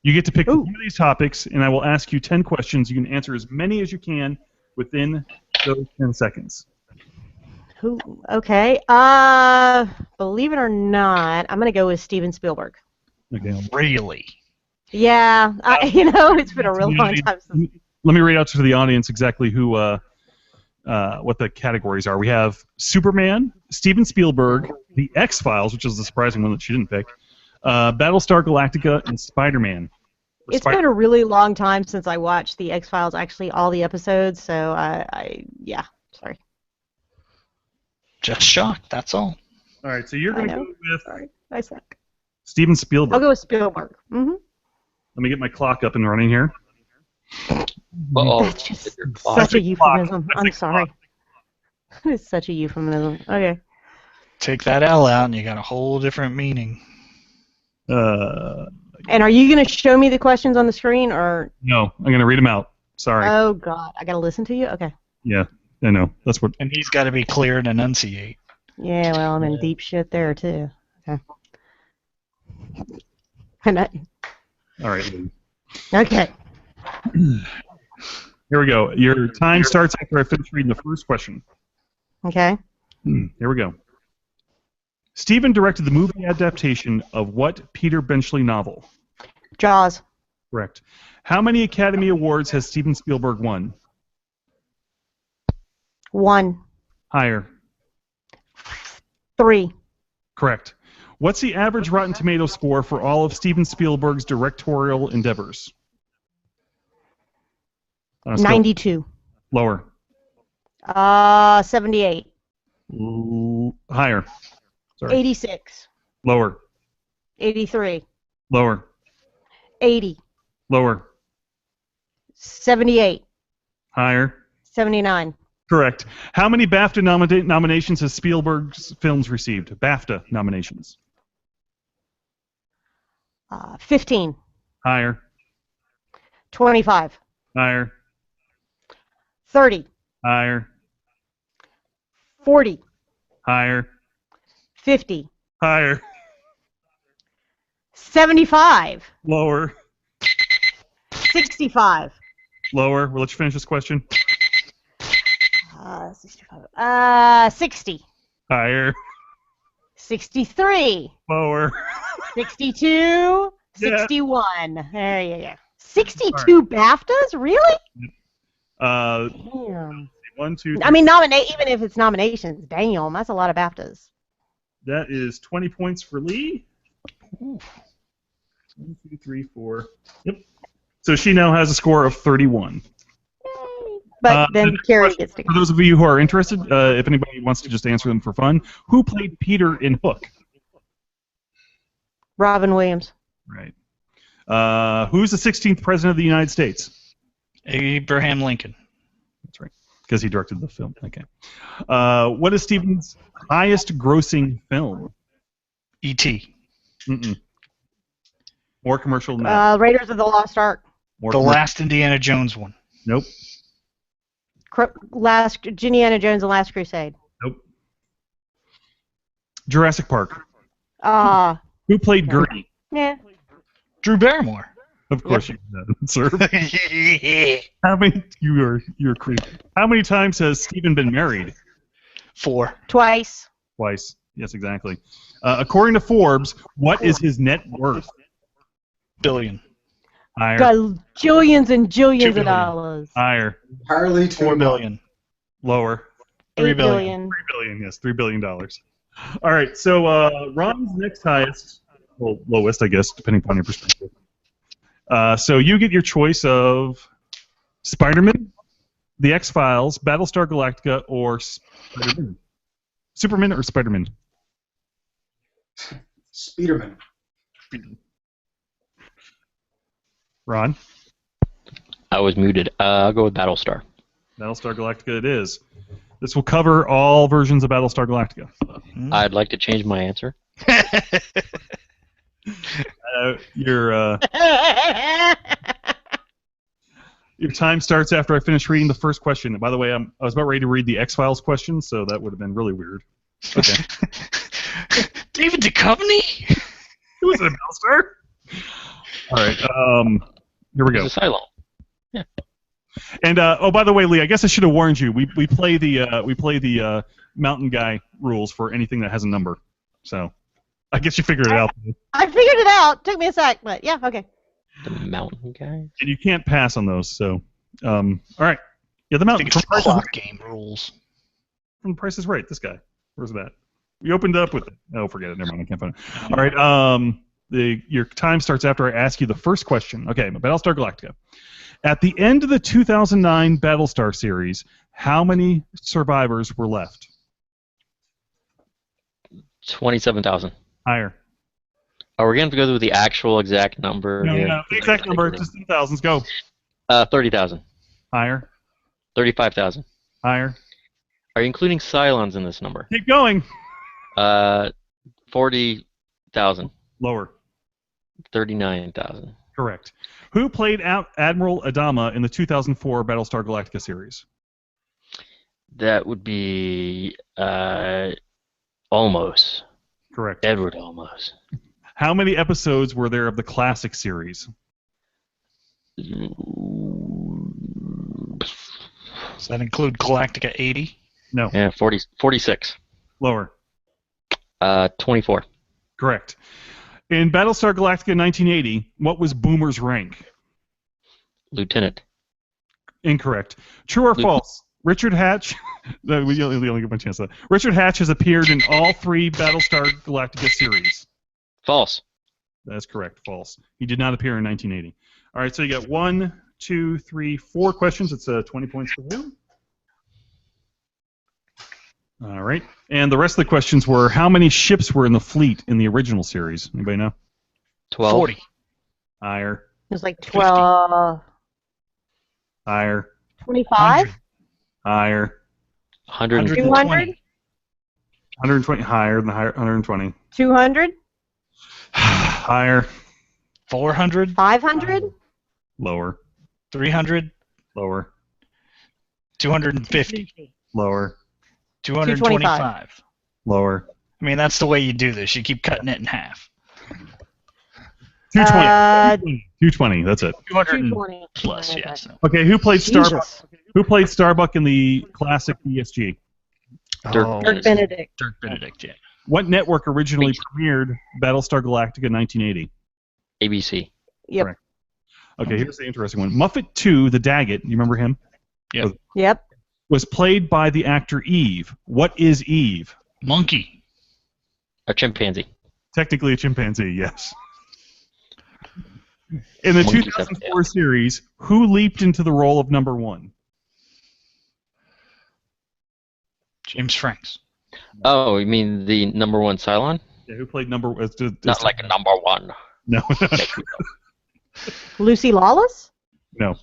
You get to pick one of these topics, and I will ask you 10 questions. You can answer as many as you can within those 10 seconds. Okay. Believe it or not, I'm going to go with Steven Spielberg. Okay. Really? Yeah. It's been a real long time since. Let me read out to the audience exactly who, what the categories are. We have Superman, Steven Spielberg, The X-Files, which is the surprising one that she didn't pick, Battlestar Galactica, and Spider-Man. It's been a really long time since I watched The X-Files, actually, all the episodes, so yeah, sorry. Just shocked, that's all. All right, so you're going to go with Sorry, I suck. Steven Spielberg. I'll go with Spielberg. Mm-hmm. Let me get my clock up and running here. That's just such a euphemism. I'm sorry. It's such a euphemism. Okay. Take that L out and you got a whole different meaning. And are you going to show me the questions on the screen, or? No, I'm going to read them out. Sorry. Oh, God. I got to listen to you? Okay. Yeah, I know. That's what. And he's got to be clear and enunciate. Yeah, well, I'm in deep shit there, too. Okay. All right. Lee. Okay. Here we go. Your time starts after I finish reading the first question. Okay. Here we go. Steven directed the movie adaptation of what Peter Benchley novel? Jaws. Correct. How many Academy Awards has Steven Spielberg won? 1. Higher. 3. Correct. What's the average Rotten Tomato score for all of Steven Spielberg's directorial endeavors? 92. Lower. 78. Higher. Sorry. 86. Lower. 83. Lower. 80. Lower. 78. Higher. 79. Correct. How many BAFTA nominations has Spielberg's films received? BAFTA nominations. 15. Higher. 25. Higher. 30. Higher. 40. Higher. 50. Higher. 75. Lower. 65. Lower. We'll let you finish this question. 65. 60. Higher. 63. Lower. 62. Yeah. 61. There you go. 62 BAFTAs? Really? Damn. 1, 2, 3. I mean, even if it's nominations, damn, that's a lot of BAFTAs. That is 20 points for Lee. 1, 2, 3, 4. Yep. So she now has a score of 31. But then Carrie gets to go. For those of you who are interested, if anybody wants to just answer them for fun, who played Peter in Hook? Robin Williams. Right. Who's the 16th president of the United States? Abraham Lincoln. That's right, because he directed the film. Okay. What is Steven's highest grossing film? E.T. Mm-mm. More commercial than that. Raiders of the Lost Ark. More The commercial. last Indiana Jones one. Nope. Indiana Jones and Last Crusade. Nope. Jurassic Park. Who played Gertie? Yeah. Drew Barrymore. Of course you did that, sir. How many? You're creepy. How many times has Steven been married? 4. Twice. Twice. Yes, exactly. According to Forbes, what is his net worth? Billion. Higher. Got jillions and jillions $2 of billion. dollars. Higher. Entirely too 4 much. billion. Lower. 3 $8 billion. 3 billion. Yes, $3 billion. All right. So Ron's next highest, well, lowest, I guess, depending upon your perspective. So you get your choice of Spider-Man, The X-Files, Battlestar Galactica, or Spider-Man. Superman or Spider-Man? Spiderman. Ron? I was muted. I'll go with Battlestar. Battlestar Galactica it is. This will cover all versions of Battlestar Galactica. I'd like to change my answer. Your time starts after I finish reading the first question. And by the way, I was about ready to read the X-Files question, so that would have been really weird. Okay. David Duchovny? Who is it, Battlestar? All right. Here we go. It's a Cylon. And oh, by the way, Lee, I guess I should have warned you. We play the mountain guy rules for anything that has a number. So I guess you figured it out. I figured it out. Took me a sec, but yeah, okay. The mountain guy? And you can't pass on those. So all right. Yeah, the I mountain. think it's clock game rules. From Price is Right. This guy. Where's that? We opened up with it. Oh, forget it. Never mind. I can't find it. All right. Your time starts after I ask you the first question. Okay, Battlestar Galactica. At the end of the 2009 Battlestar series, how many survivors were left? 27,000. Higher. Are we going to go with the actual exact number? No, here? no, the exact number, just in thousands. Go. 30,000. Higher. 35,000. Higher. Are you including Cylons in this number? Keep going. 40,000. Lower. 39,000. Correct. Who played Admiral Adama in the 2004 Battlestar Galactica series? That would be Olmos. Correct. Edward Olmos. How many episodes were there of the classic series? Does that include Galactica 80? No. Yeah, 46. Lower. 24. Correct. In Battlestar Galactica 1980, what was Boomer's rank? Lieutenant. Incorrect. True or false? Richard Hatch. No, we only get one chance at that. Richard Hatch has appeared in all 3 Battlestar Galactica series. False. That's correct. False. He did not appear in 1980. All right, so you got 1, 2, 3, 4 questions. It's 20 points for you. All right. And the rest of the questions were, how many ships were in the fleet in the original series? Anybody know? 12. 40. Higher. It was like 12. Higher. 25? Higher. 100. 200? 120. Higher than 120. 200? Higher. 400? 500? Lower. 300? Lower. 250? Lower. 225? Lower. I mean, that's the way you do this. You keep cutting it in half. 220. 220. That's it. 200 220. plus, Okay. yes. Okay, who played Starbuck? Jesus. Who played Starbuck in the classic ESG? Dirk Dirk Benedict. Dirk Benedict, yeah. What network originally premiered Battlestar Galactica 1980? ABC. Yep. Correct. Okay, here's the interesting one. Muffet 2, the Daggett, you remember him? Yep. Was played by the actor Eve. What is Eve? Monkey. A chimpanzee. Technically a chimpanzee, yes. In the Monkey 2004 series, who leaped into the role of number 1? James Franks. Oh, you mean the number 1 Cylon? Yeah, who played number? Not like a number 1. No. Lucy Lawless? No.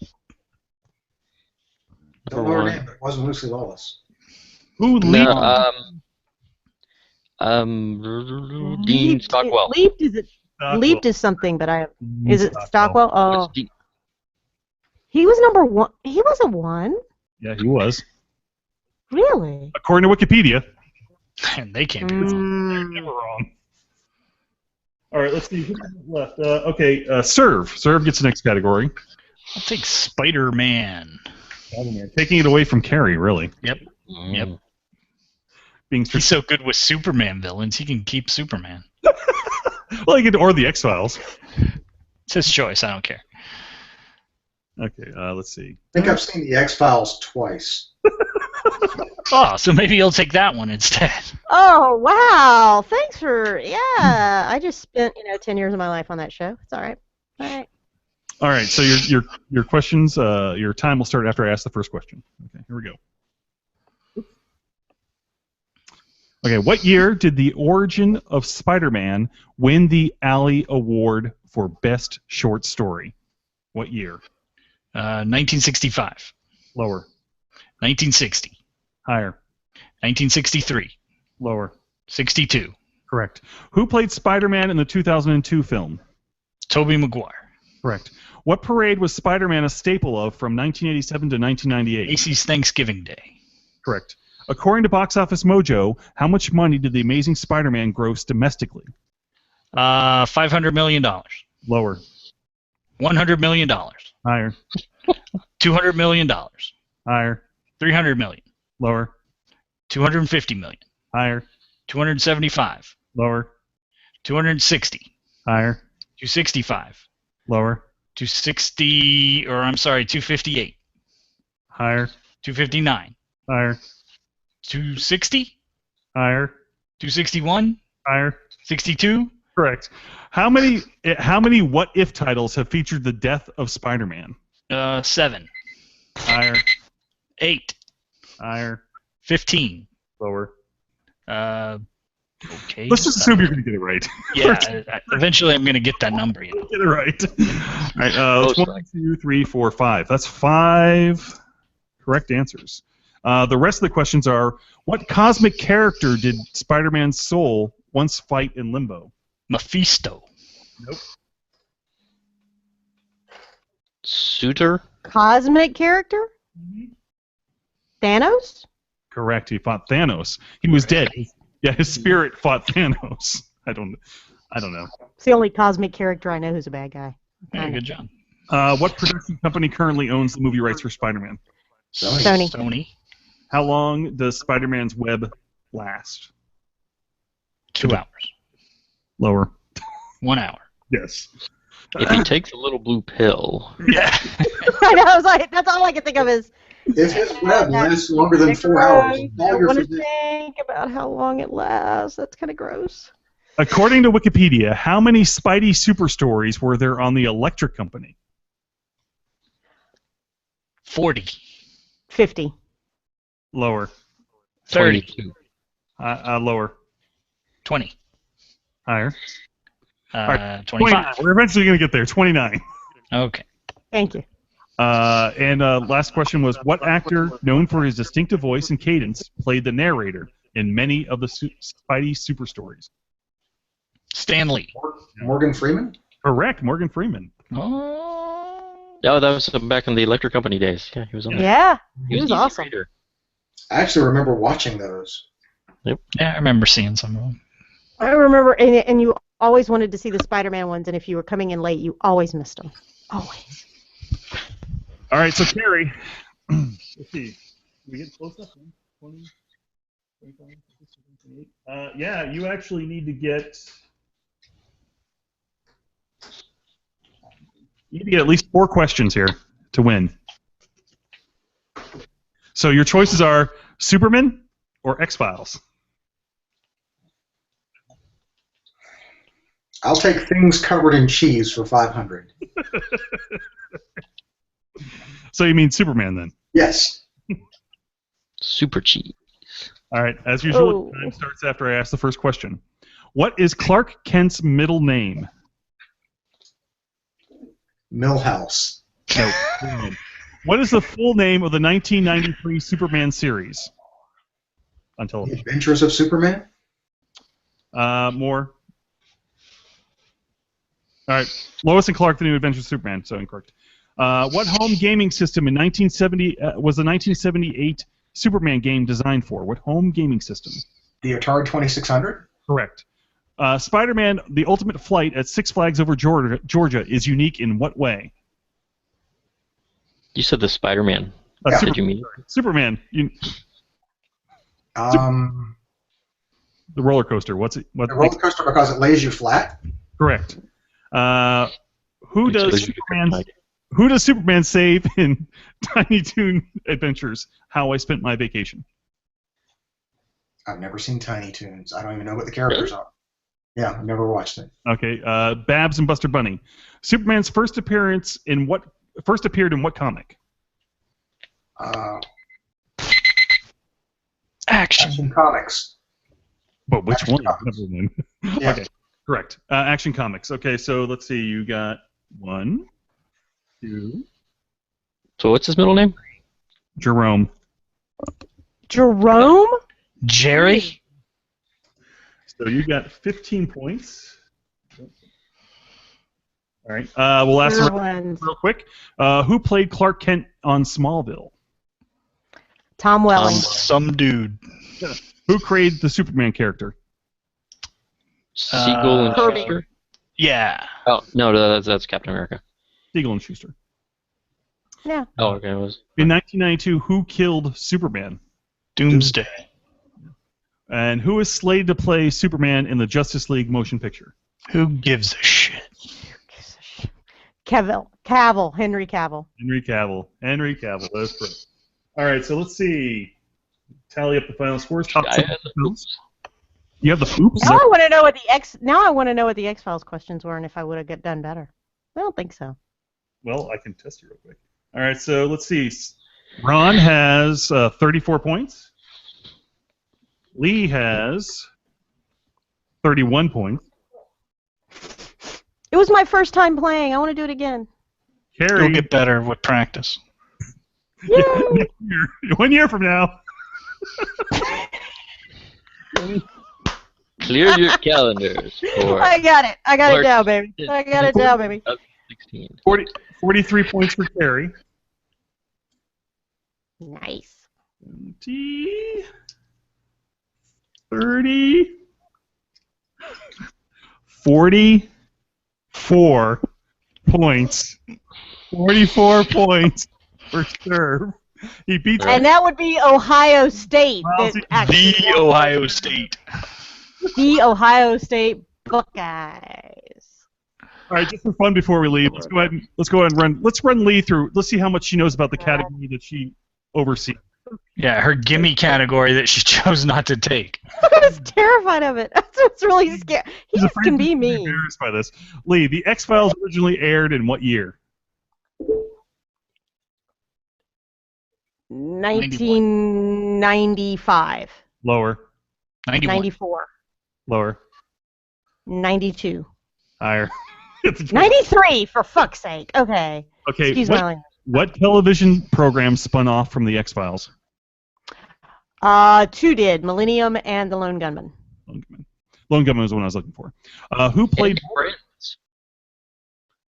Don't know her name, but it wasn't Lucy Lawless. Who leaped? Dean Stockwell. Leaped is it? Leaped is something, but I. Is it Stockwell? Oh, What's Dean- he was number 1. He wasn't 1. Yeah, he was. Really? According to Wikipedia. And they can't be wrong. Never wrong. All right, let's see who's left. Serve. Serve gets the next category. I'll take Spider-Man. Taking it away from Carrie, really. Yep. Yep. Being He's so good with Superman villains, he can keep Superman. well, he could, or the X-Files. It's his choice. I don't care. Okay, let's see. I think I've seen the X-Files twice. Oh, so maybe you'll take that one instead. Oh wow! Thanks for I just spent 10 years of my life on that show. It's all right. All right. All right, so your questions, your time will start after I ask the first question. Okay, here we go. Okay, what year did The Origin of Spider-Man win the Alley Award for Best Short Story? What year? 1965. Lower. 1960. Higher. 1963. Lower. 62. Correct. Who played Spider-Man in the 2002 film? Tobey Maguire. Correct. What parade was Spider-Man a staple of from 1987 to 1998? Macy's Thanksgiving Day. Correct. According to Box Office Mojo, how much money did The Amazing Spider-Man gross domestically? $500 million. Lower. $100 million. Higher. $200 million. Higher. $300 million. Lower. $250 million. Higher. $275. Lower. $260. Higher. $265. Lower. $258. Higher. $259. Higher. $260. Higher. $261. Higher. $62. Correct. How many What If titles have featured the death of Spider-Man? 7. Higher. 8. Higher. 15. Lower. Okay. Let's just assume you're going to get it right. Yeah, eventually I'm going to get that number. Get it right. All right. That's 1, 2, 3, 4, 5. That's 5 correct answers. The rest of the questions are: what cosmic character did Spider-Man's soul once fight in Limbo? Mephisto. Nope. Suitor? Cosmic character? Thanos? Correct. He fought Thanos. He was dead. Yeah, his spirit fought Thanos. I don't know. It's the only cosmic character I know who's a bad guy. Yeah, good job. What production company currently owns the movie rights for Spider-Man? Sony. How long does Spider-Man's web last? 2 hours. Lower. 1 hour. Yes. If he takes a little blue pill. Yeah. I know. I was like, that's all I can think of is. If his web lasts longer than 4 hours, I all your want to physics. think about how long it lasts. That's kind of gross. According to Wikipedia, how many Spidey super stories were there on the Electric Company? 40. 50. Lower. 30. 22. Lower. 20. Higher. 25. We're eventually going to get there. 29. Okay. Thank you. And last question was, what actor, known for his distinctive voice and cadence, played the narrator in many of the Spidey super stories? Stan Lee. Morgan Freeman? Correct, Morgan Freeman. Oh. Oh, that was back in the Electric Company days. Yeah, he was on there. Yeah. He was an easy awesome. reader. I actually remember watching those. Yeah, I remember seeing some of them. I remember, and you always wanted to see the Spider-Man ones, and if you were coming in late, you always missed them. Always. All right, so Carrie, let's see. Did we get close up? 20, 25, 26, 28. Yeah, you actually need to get. You need to get at least 4 questions here to win. So your choices are Superman or X-Files. I'll take things covered in cheese for 500. So you mean Superman then? Yes. Super cheap. All right. As usual, Oh. time starts after I ask the first question. What is Clark Kent's middle name? Millhouse. No. What is the full name of the 1993 Superman series? On The television. Adventures of Superman? More. All right. Lois and Clark: The New Adventures of Superman. So incorrect. What home gaming system in 1970 was the 1978 Superman game designed for? What home gaming system? The Atari 2600? Correct. Spider-Man: The Ultimate Flight at Six Flags Over Georgia is unique in what way? You said the Spider-Man. Yeah. Did you mean? Superman. The The roller coaster. What's it? What? roller coaster because it lays you flat? Correct. Who It does shows you the Superman's kryptonite. Who does Superman save in Tiny Toon Adventures? How I Spent My Vacation. I've never seen Tiny Toons. I don't even know what the characters are. Yeah, I've never watched it. Okay, Babs and Buster Bunny. Superman's first appeared in what comic? Action Comics. But which Action one? Comics. Never mind. Yeah. Okay, correct. Action Comics. Okay, so let's see. You got 1, 2. So what's his middle name? Jerome. Jerome? Jerry? So you got 15 points. All right. We'll ask the rest real quick. Who played Clark Kent on Smallville? Tom Welling. Some dude. Who created the Superman character? Siegel and Kirby. Schuster? Yeah. Oh, no, that's Captain America. Siegel and Schuster. Yeah. Oh, okay, it was. In 1992, who killed Superman? Doomsday. And who is slated to play Superman in the Justice League motion picture? Who gives a shit? Cavill. Henry Cavill. Henry Cavill. That's correct. All right, so let's see. Tally up the final scores. Top I had the films. You have the oops. Now I want to know what the X-Files questions were and if I would have done better. I don't think so. Well, I can test you real quick. All right, so let's see. Ron has 34 points. Lee has 31 points. It was my first time playing. I want to do it again. Carrie, You'll get better with practice. Yay! next year, 1 year from now. Clear your calendars for I got it. I got it March down, baby. I got it down, baby. 16. 43 points for Carrie. Nice. 20, 30, 44 points. 44 points for Serve. He beats And that would be Ohio State. Well, that actually The Ohio State. the Ohio State Buckeyes. All right, just for fun before we leave, let's go ahead and run. Let's run Lee through. Let's see how much she knows about the category that she oversees. Yeah, her gimme category that she chose not to take. I was terrified of it. That's what's really scary. He She's just afraid can be she's mean. embarrassed by this. Lee, the X-Files originally aired in what year? 1995. Lower. 91. 94. Lower. 92. Higher. It's 93, for fuck's sake. Okay. Okay. Excuse my language. What television program spun off from the X-Files? Two did. Millennium and The Lone Gunman. Lone Gunman was the one I was looking for. Who played Friends.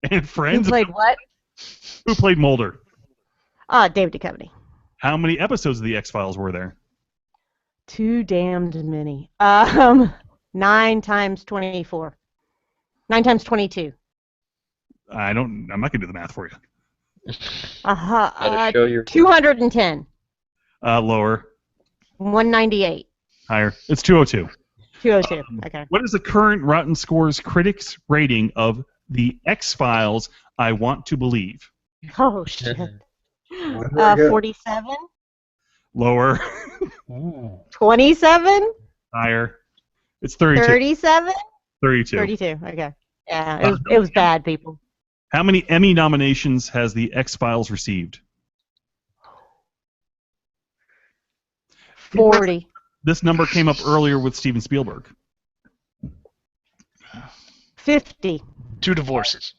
and Who Friends? played what? Who played Mulder? David Duchovny. How many episodes of the X-Files were there? Too damned many. 9 times 24. 9 times 22. I'm not gonna do the math for you. Gotta show your 210. Lower. 198. Higher. It's 202. 202. Okay. What is the current Rotten Scores critics rating of the X-Files? I Want to Believe. Oh shit. Very good. 47. Lower. 27. Higher. It's 32. 37. 32. 32. Okay. Yeah, it was bad, people. How many Emmy nominations has the X-Files received? 40. This number came up earlier with Steven Spielberg. 50. 2 divorces.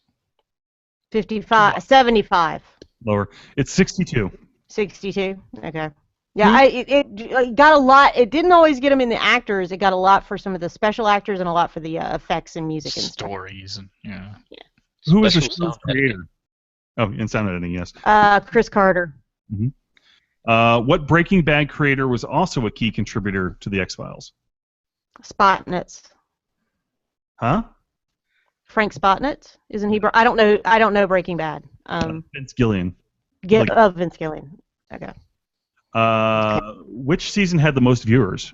55. 75. Lower. It's 62. 62. Okay. Yeah, it got a lot. It didn't always get them in the actors. It got a lot for some of the special actors and a lot for the effects and music and stuff. Stories and yeah. Who is the Special show's sound creator? Oh, and sound editing, yes. Chris Carter. What Breaking Bad creator was also a key contributor to the X-Files? Spotnitz. Huh? Frank Spotnitz, isn't he? I don't know Breaking Bad. Vince Gillian. Vince Gillian. Okay. Which season had the most viewers?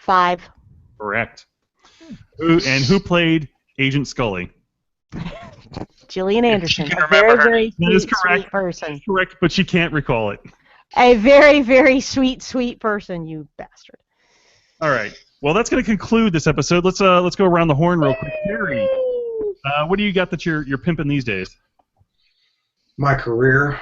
5. Correct. Who played Agent Scully? Jillian Anderson, can a remember very, her. very That is sweet, correct. sweet person. Correct, but she can't recall it. A very, very sweet, sweet person, you bastard. All right. Well, that's going to conclude this episode. Let's go around the horn real quick. Carrie, what do you got that you're pimping these days? My career.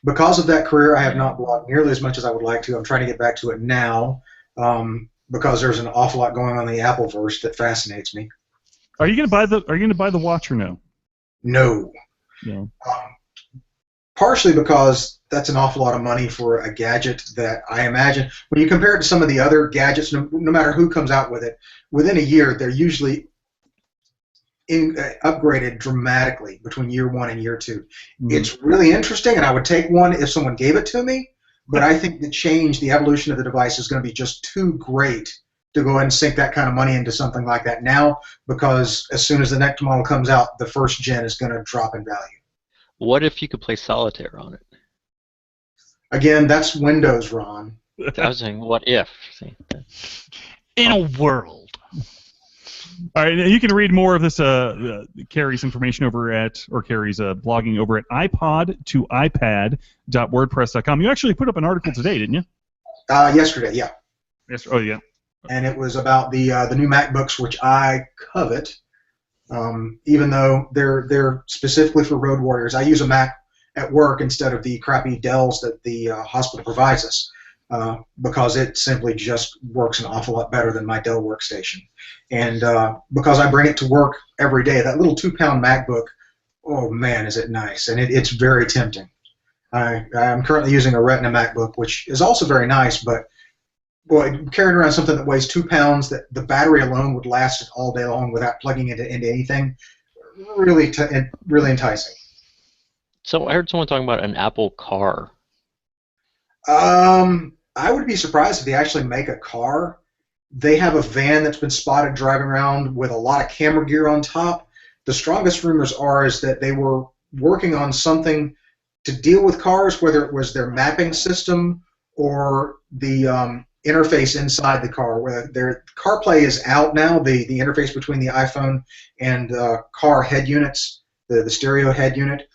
Because of that career, I have not blogged nearly as much as I would like to. I'm trying to get back to it now because there's an awful lot going on in the Appleverse that fascinates me. Are you going to buy the watch or no? No. No. Partially because that's an awful lot of money for a gadget that I imagine, when you compare it to some of the other gadgets, no matter who comes out with it, within a year they're usually upgraded dramatically between year 1 and year 2. It's really interesting, and I would take one if someone gave it to me, but I think the evolution of the device is going to be just too great to go ahead and sink that kind of money into something like that now, because as soon as the next model comes out, the first gen is going to drop in value. What if you could play solitaire on it? Again, that's Windows, Ron. I was saying, what if? See? In a world. All right, you can read more of this Carrie's information over Carrie's blogging over at iPod2iPad.wordpress.com. You actually put up an article today, didn't you? Yesterday, yeah. Yes. Oh, yeah. And it was about the new MacBooks, which I covet, even though they're specifically for road warriors. I use a Mac at work instead of the crappy Dells that the hospital provides us, because it simply just works an awful lot better than my Dell workstation. And because I bring it to work every day, that little 2-pound MacBook, oh man, is it nice. And it's very tempting. I'm currently using a Retina MacBook, which is also very nice, but boy, carrying around something that weighs 2 pounds, that the battery alone would last it all day long without plugging it into anything, really enticing. So I heard someone talking about an Apple car. I would be surprised if they actually make a car. They have a van that's been spotted driving around with a lot of camera gear on top. The strongest rumors is that they were working on something to deal with cars, whether it was their mapping system or the interface inside the car. Where their CarPlay is out now, the interface between the iPhone and car head units, the stereo head unit.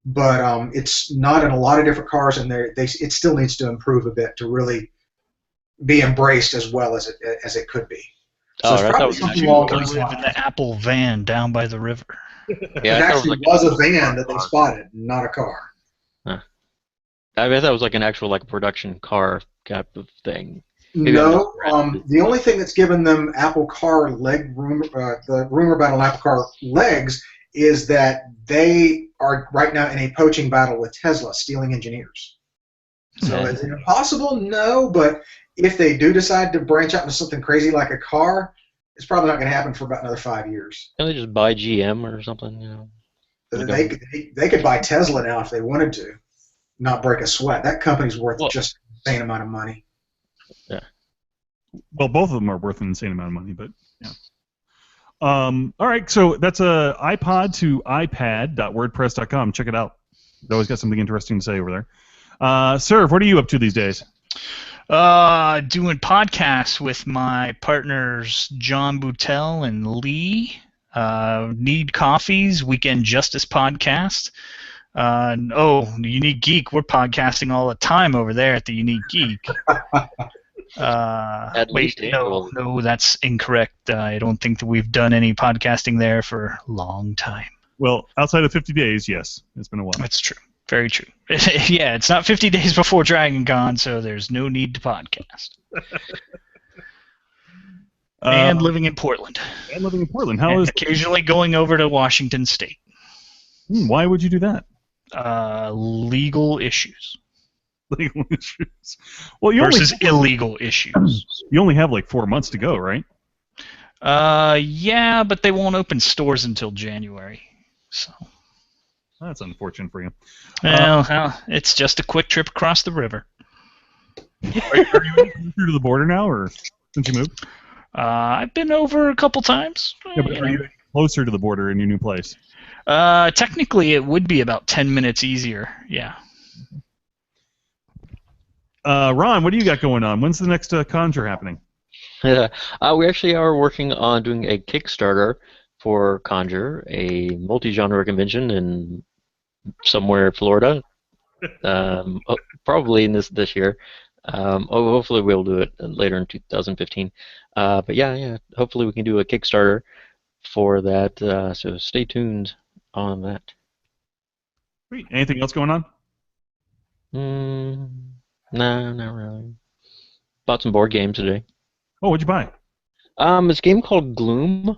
But it's not in a lot of different cars, and it still needs to improve a bit to really be embraced as well as it could be. So it's probably something along those live in lines. the Apple van down by the river. Yeah, It actually was a van that they spotted, not a car. Huh. I bet that was like an actual production car type of thing. No, the only thing that's given them Apple Car leg rumor, the rumor about an Apple Car legs, is that they are right now in a poaching battle with Tesla, stealing engineers. So is it impossible? No, but if they do decide to branch out into something crazy like a car, it's probably not going to happen for about another 5 years. Can they just buy GM or something? You know. They could buy Tesla now if they wanted to, not break a sweat. That company's worth just an insane amount of money. Yeah. Well, both of them are worth an insane amount of money, but yeah. All right, so that's iPod2iPad.wordpress.com. Check it out. They always got something interesting to say over there. Serve, what are you up to these days? Doing podcasts with my partners John Boutel and Lee. Need Coffee's Weekend Justice podcast. The Unique Geek. We're podcasting all the time over there at the Unique Geek. No, that's incorrect. I don't think that we've done any podcasting there for a long time. Well, outside of 50 days, yes. It's been a while. That's true. Very true. Yeah, it's not 50 days before Dragon Con, so there's no need to podcast. And living in Portland. How is occasionally going over to Washington State. Why would you do that? Legal issues. Legal issues. Well, versus illegal issues. You only have like 4 months to go, right? Yeah, but they won't open stores until January. So that's unfortunate for you. Well, it's just a quick trip across the river. Are you closer to the border now, or since you moved? I've been over a couple times. Yeah, but are you closer to the border in your new place? Technically, it would be about 10 minutes easier. Yeah. Ron, what do you got going on? When's the next Conjure happening? Yeah, we actually are working on doing a Kickstarter for Conjure, a multi-genre convention in somewhere in Florida. Probably in this year. Hopefully we'll do it later in 2015. But yeah, hopefully we can do a Kickstarter for that. So stay tuned on that. Sweet. Anything else going on? No, not really. Bought some board games today. Oh, what'd you buy? It's a game called Gloom.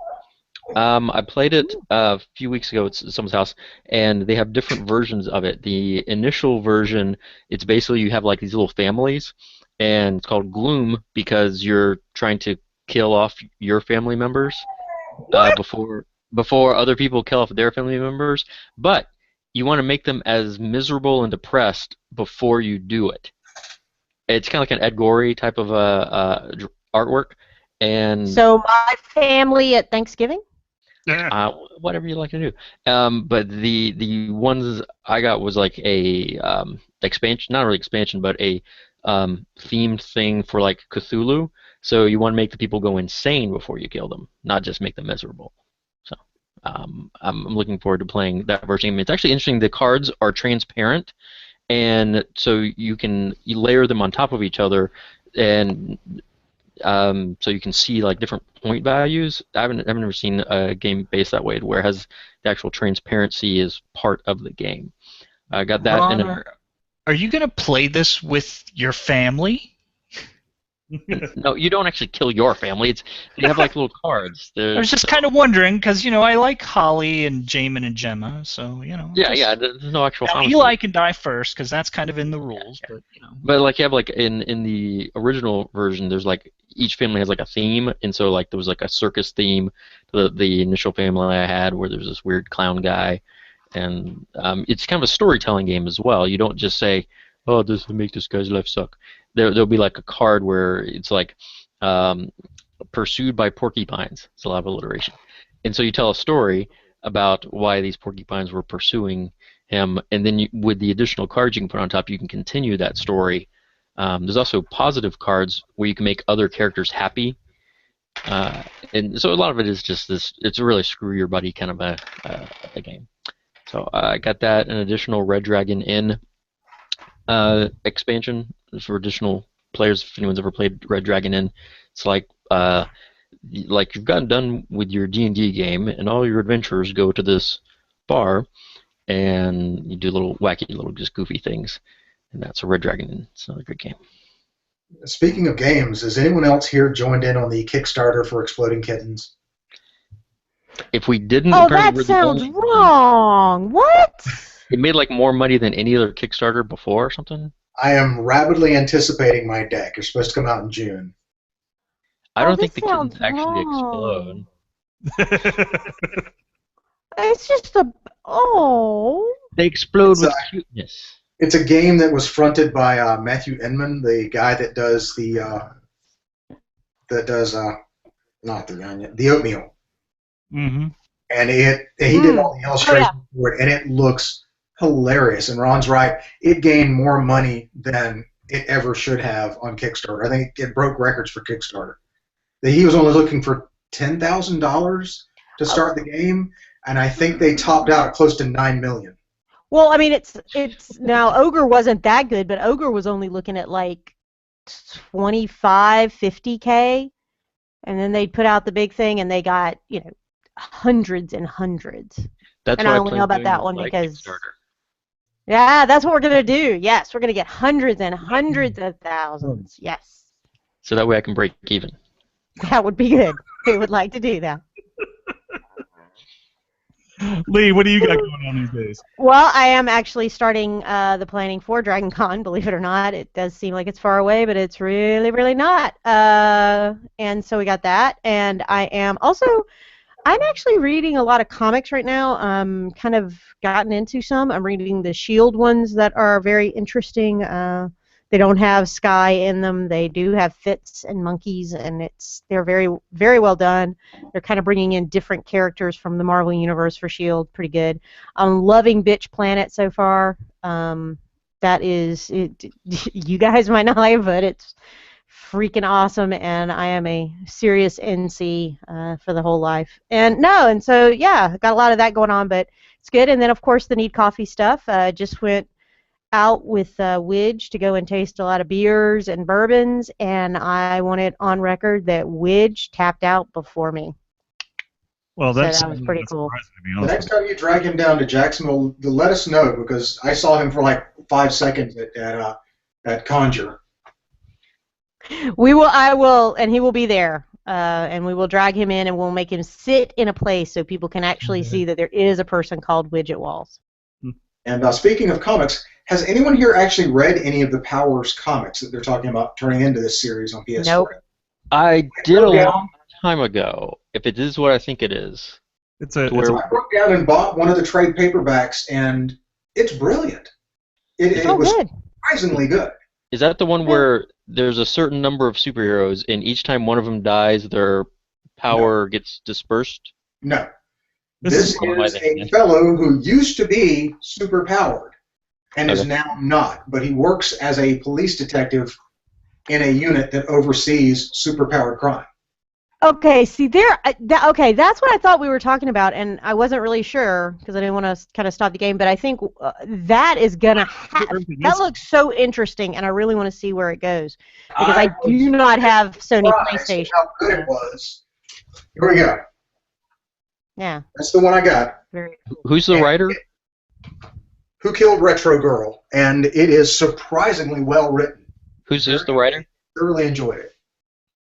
I played it a few weeks ago at someone's house, and they have different versions of it. The initial version, it's basically you have like these little families, and it's called Gloom because you're trying to kill off your family members before other people kill off their family members. But you want to make them as miserable and depressed before you do it. It's kind of like an Ed Gorey type of artwork, and So my family at Thanksgiving? whatever you like to do. But the ones I got was like a expansion, not really expansion, but a themed thing for like Cthulhu. So you want to make the people go insane before you kill them, not just make them miserable. So I'm looking forward to playing that version. It's actually interesting. The cards are transparent, and so you layer them on top of each other, and so you can see like different point values. I've never seen a game based that way, where it has the actual transparency is part of the game. I got that. Ron, are you gonna play this with your family? No, you don't actually kill your family. They have like little cards. I was just kind of wondering because I like Holly and Jamin and Gemma, so Yeah. There's no actual. Now, Eli can die first because that's kind of in the rules, but But like you have like in the original version, there's like each family has like a theme, and so like there was like a circus theme. The initial family I had where there's this weird clown guy, and it's kind of a storytelling game as well. You don't just say, "Oh, this will make this guy's life suck." There'll be like a card where it's like pursued by porcupines. It's a lot of alliteration, and so you tell a story about why these porcupines were pursuing him, and then with the additional cards you can put on top, you can continue that story. There's also positive cards where you can make other characters happy, and so a lot of it is just this. It's a really screw your buddy kind of a game. So I got that, an additional Red Dragon Inn expansion for additional players. If anyone's ever played Red Dragon Inn, it's like you've gotten done with your D&D game, and all your adventurers go to this bar, and you do little wacky, little just goofy things, and that's a Red Dragon Inn. It's another great game. Speaking of games, has anyone else here joined in on the Kickstarter for Exploding Kittens? If we didn't, Oh, that sounds wrong. What? It made like more money than any other Kickstarter before or something. I am rapidly anticipating my deck. It's supposed to come out in June. I don't think this the kittens sounds actually wrong. explode. It's just They explode It's with cuteness. It's a game that was fronted by Matthew Inman, the guy that does the oatmeal. Mm-hmm. And he did all the illustrations for it, and it looks hilarious. And Ron's right; it gained more money than it ever should have on Kickstarter. I think it broke records for Kickstarter. He was only looking for $10,000 to start the game, and I think they topped out at close to $9 million. Well, I mean, it's now Ogre wasn't that good, but Ogre was only looking at like 25, 50K, and then they put out the big thing, and they got hundreds and hundreds. That's and why I only know about that one like because Kickstarter. yeah, that's what we're gonna do. Yes, we're gonna get hundreds and hundreds of thousands. Yes, So that way I can break even. that would be good. We would like to do that. Lee, what do you got going on these days? Well, I am actually starting the planning for Dragon Con, believe it or not. It does seem like it's far away, but it's really, really not. And so we got that. And I'm actually reading a lot of comics right now. Kind of gotten into some. I'm reading the S.H.I.E.L.D. ones that are very interesting. They don't have Sky in them. They do have Fitz and Monkeys, and they're very, very well done. They're kind of bringing in different characters from the Marvel Universe for S.H.I.E.L.D. Pretty good. I'm loving Bitch Planet so far. That is, you guys might not like it, but it's freaking awesome, and I am a serious NC for the whole life. And so yeah, got a lot of that going on, but it's good. And then of course the Need Coffee stuff. Just went out with Widge to go and taste a lot of beers and bourbons, and I want it on record that Widge tapped out before me. Well, So that's that was pretty cool. surprising, to be The honest next time you drag him down to Jacksonville, let us know, because I saw him for like 5 seconds at Conjure. I will, and he will be there. And we will drag him in, and we'll make him sit in a place so people can actually see that there is a person called Widget Walls. And speaking of comics, has anyone here actually read any of the Powers comics that they're talking about turning into this series on PS4? Nope. I did a long time ago. If it is what I think it is, I broke down and bought one of the trade paperbacks, and it's brilliant. It was good. surprisingly good. Is that the one where there's a certain number of superheroes, and each time one of them dies, their power gets dispersed? No. This is a fellow who used to be superpowered and is now not, but he works as a police detective in a unit that oversees superpowered crime. Okay, see okay, that's what I thought we were talking about, and I wasn't really sure because I didn't want to kind of stop the game. But I think that is gonna that looks so interesting, and I really want to see where it goes because I do not have Sony PlayStation. How good it was! Here we go. Yeah, that's the one I got. Who's the writer? Who Killed Retro Girl, and it is surprisingly well written. Who's the writer? Thoroughly enjoyed it.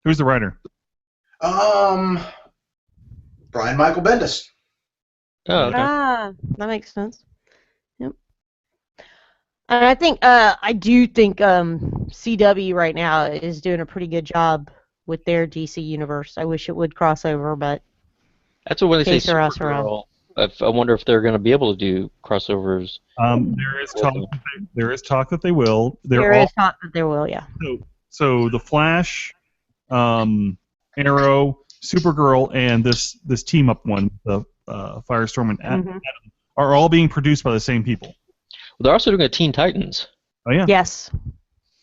Who's the writer? Brian Michael Bendis. Oh, okay. That makes sense. Yep. And I do think CW right now is doing a pretty good job with their DC universe. I wish it would cross over, but that's what they say. Supergirl. I wonder if they're going to be able to do crossovers. There is talk that they will. There is talk that they will. Yeah. So the Flash, Arrow, Supergirl, and this team up one, the Firestorm and Adam, are all being produced by the same people. Well, they're also doing a Teen Titans. Oh yeah. Yes.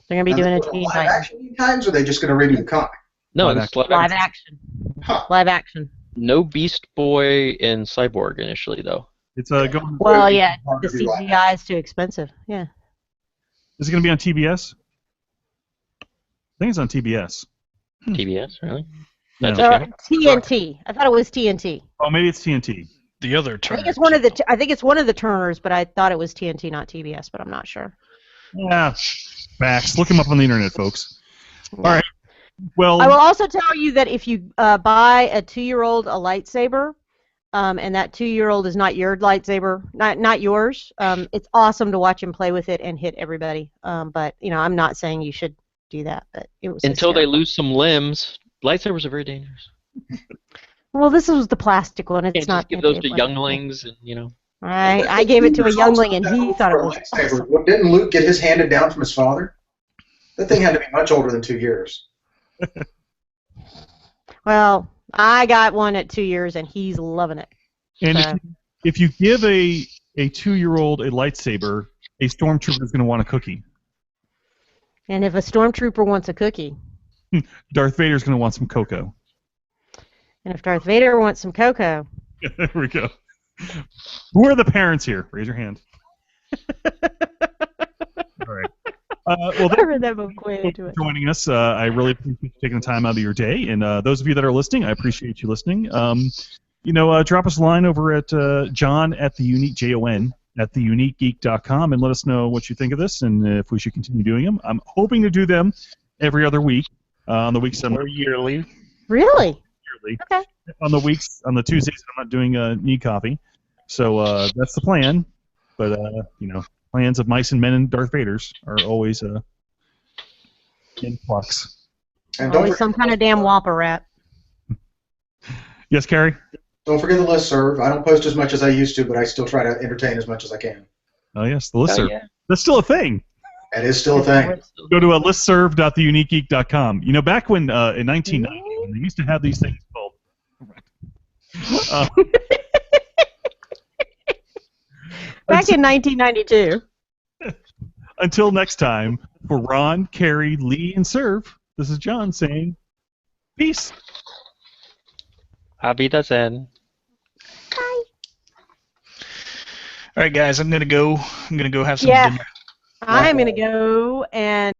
They're gonna be doing a Teen Titans. Live action Teen Titans, or are they just gonna redo the comic? No, it's live action. Huh. Live action. No Beast Boy and Cyborg initially, though. It's going. Well, yeah, the CGI is too expensive. Yeah. Is it going to be on TBS? I think it's on TBS. TBS, really? That's okay. TNT. I thought it was TNT. Oh, maybe it's TNT. The other Turner. I think it's one of the. I think it's one of the Turners, but I thought it was TNT, not TBS. But I'm not sure. Yeah, facts. Look them up on the internet, folks. All right. Well, I will also tell you that if you buy a 2-year-old a lightsaber, and that 2-year-old is not your lightsaber, not yours, it's awesome to watch him play with it and hit everybody. But I'm not saying you should do that. But it was until they lose some limbs. Lightsabers are very dangerous. Well, this was the plastic one. It's not. Just give those to younglings, and I gave it to a youngling, and he thought it was awesome. Well, didn't Luke get his handed down from his father? That thing had to be much older than 2 years. Well, I got one at 2 years, and he's loving it. And so. if you give a 2-year-old a lightsaber, a stormtrooper is going to want a cookie. And if a stormtrooper wants a cookie, Darth Vader's going to want some cocoa. And if Darth Vader wants some cocoa, there we go. Who are the parents here? Raise your hand. All right. Well, thank you for joining us. I really appreciate you taking the time out of your day. And those of you that are listening, I appreciate you listening. Drop us a line over at John at the Unique Jon at theuniquegeek.com and let us know what you think of this and if we should continue doing them. I'm hoping to do them every other week on the weeks or yearly. Really? Yearly. Okay. On the Tuesdays, I'm not doing Need Coffee, so that's the plan. But plans of mice and men and Darth Vaders are always in flux. And always some kind of damn Whopper rat. Yes, Carrie? Don't forget the listserv. I don't post as much as I used to, but I still try to entertain as much as I can. Oh, yes, the listserv. Yeah. That's still a thing. That is still a thing. Go to listserv.theuniquegeek.com. Back when in 1990, when they used to have these things called... Back in 1992. Until next time, for Ron, Carrie, Lee, and Serve, This is John saying peace. Auf Wiedersehen. Bye. All right, guys, I'm gonna go have some Yeah. dinner. I'm gonna go and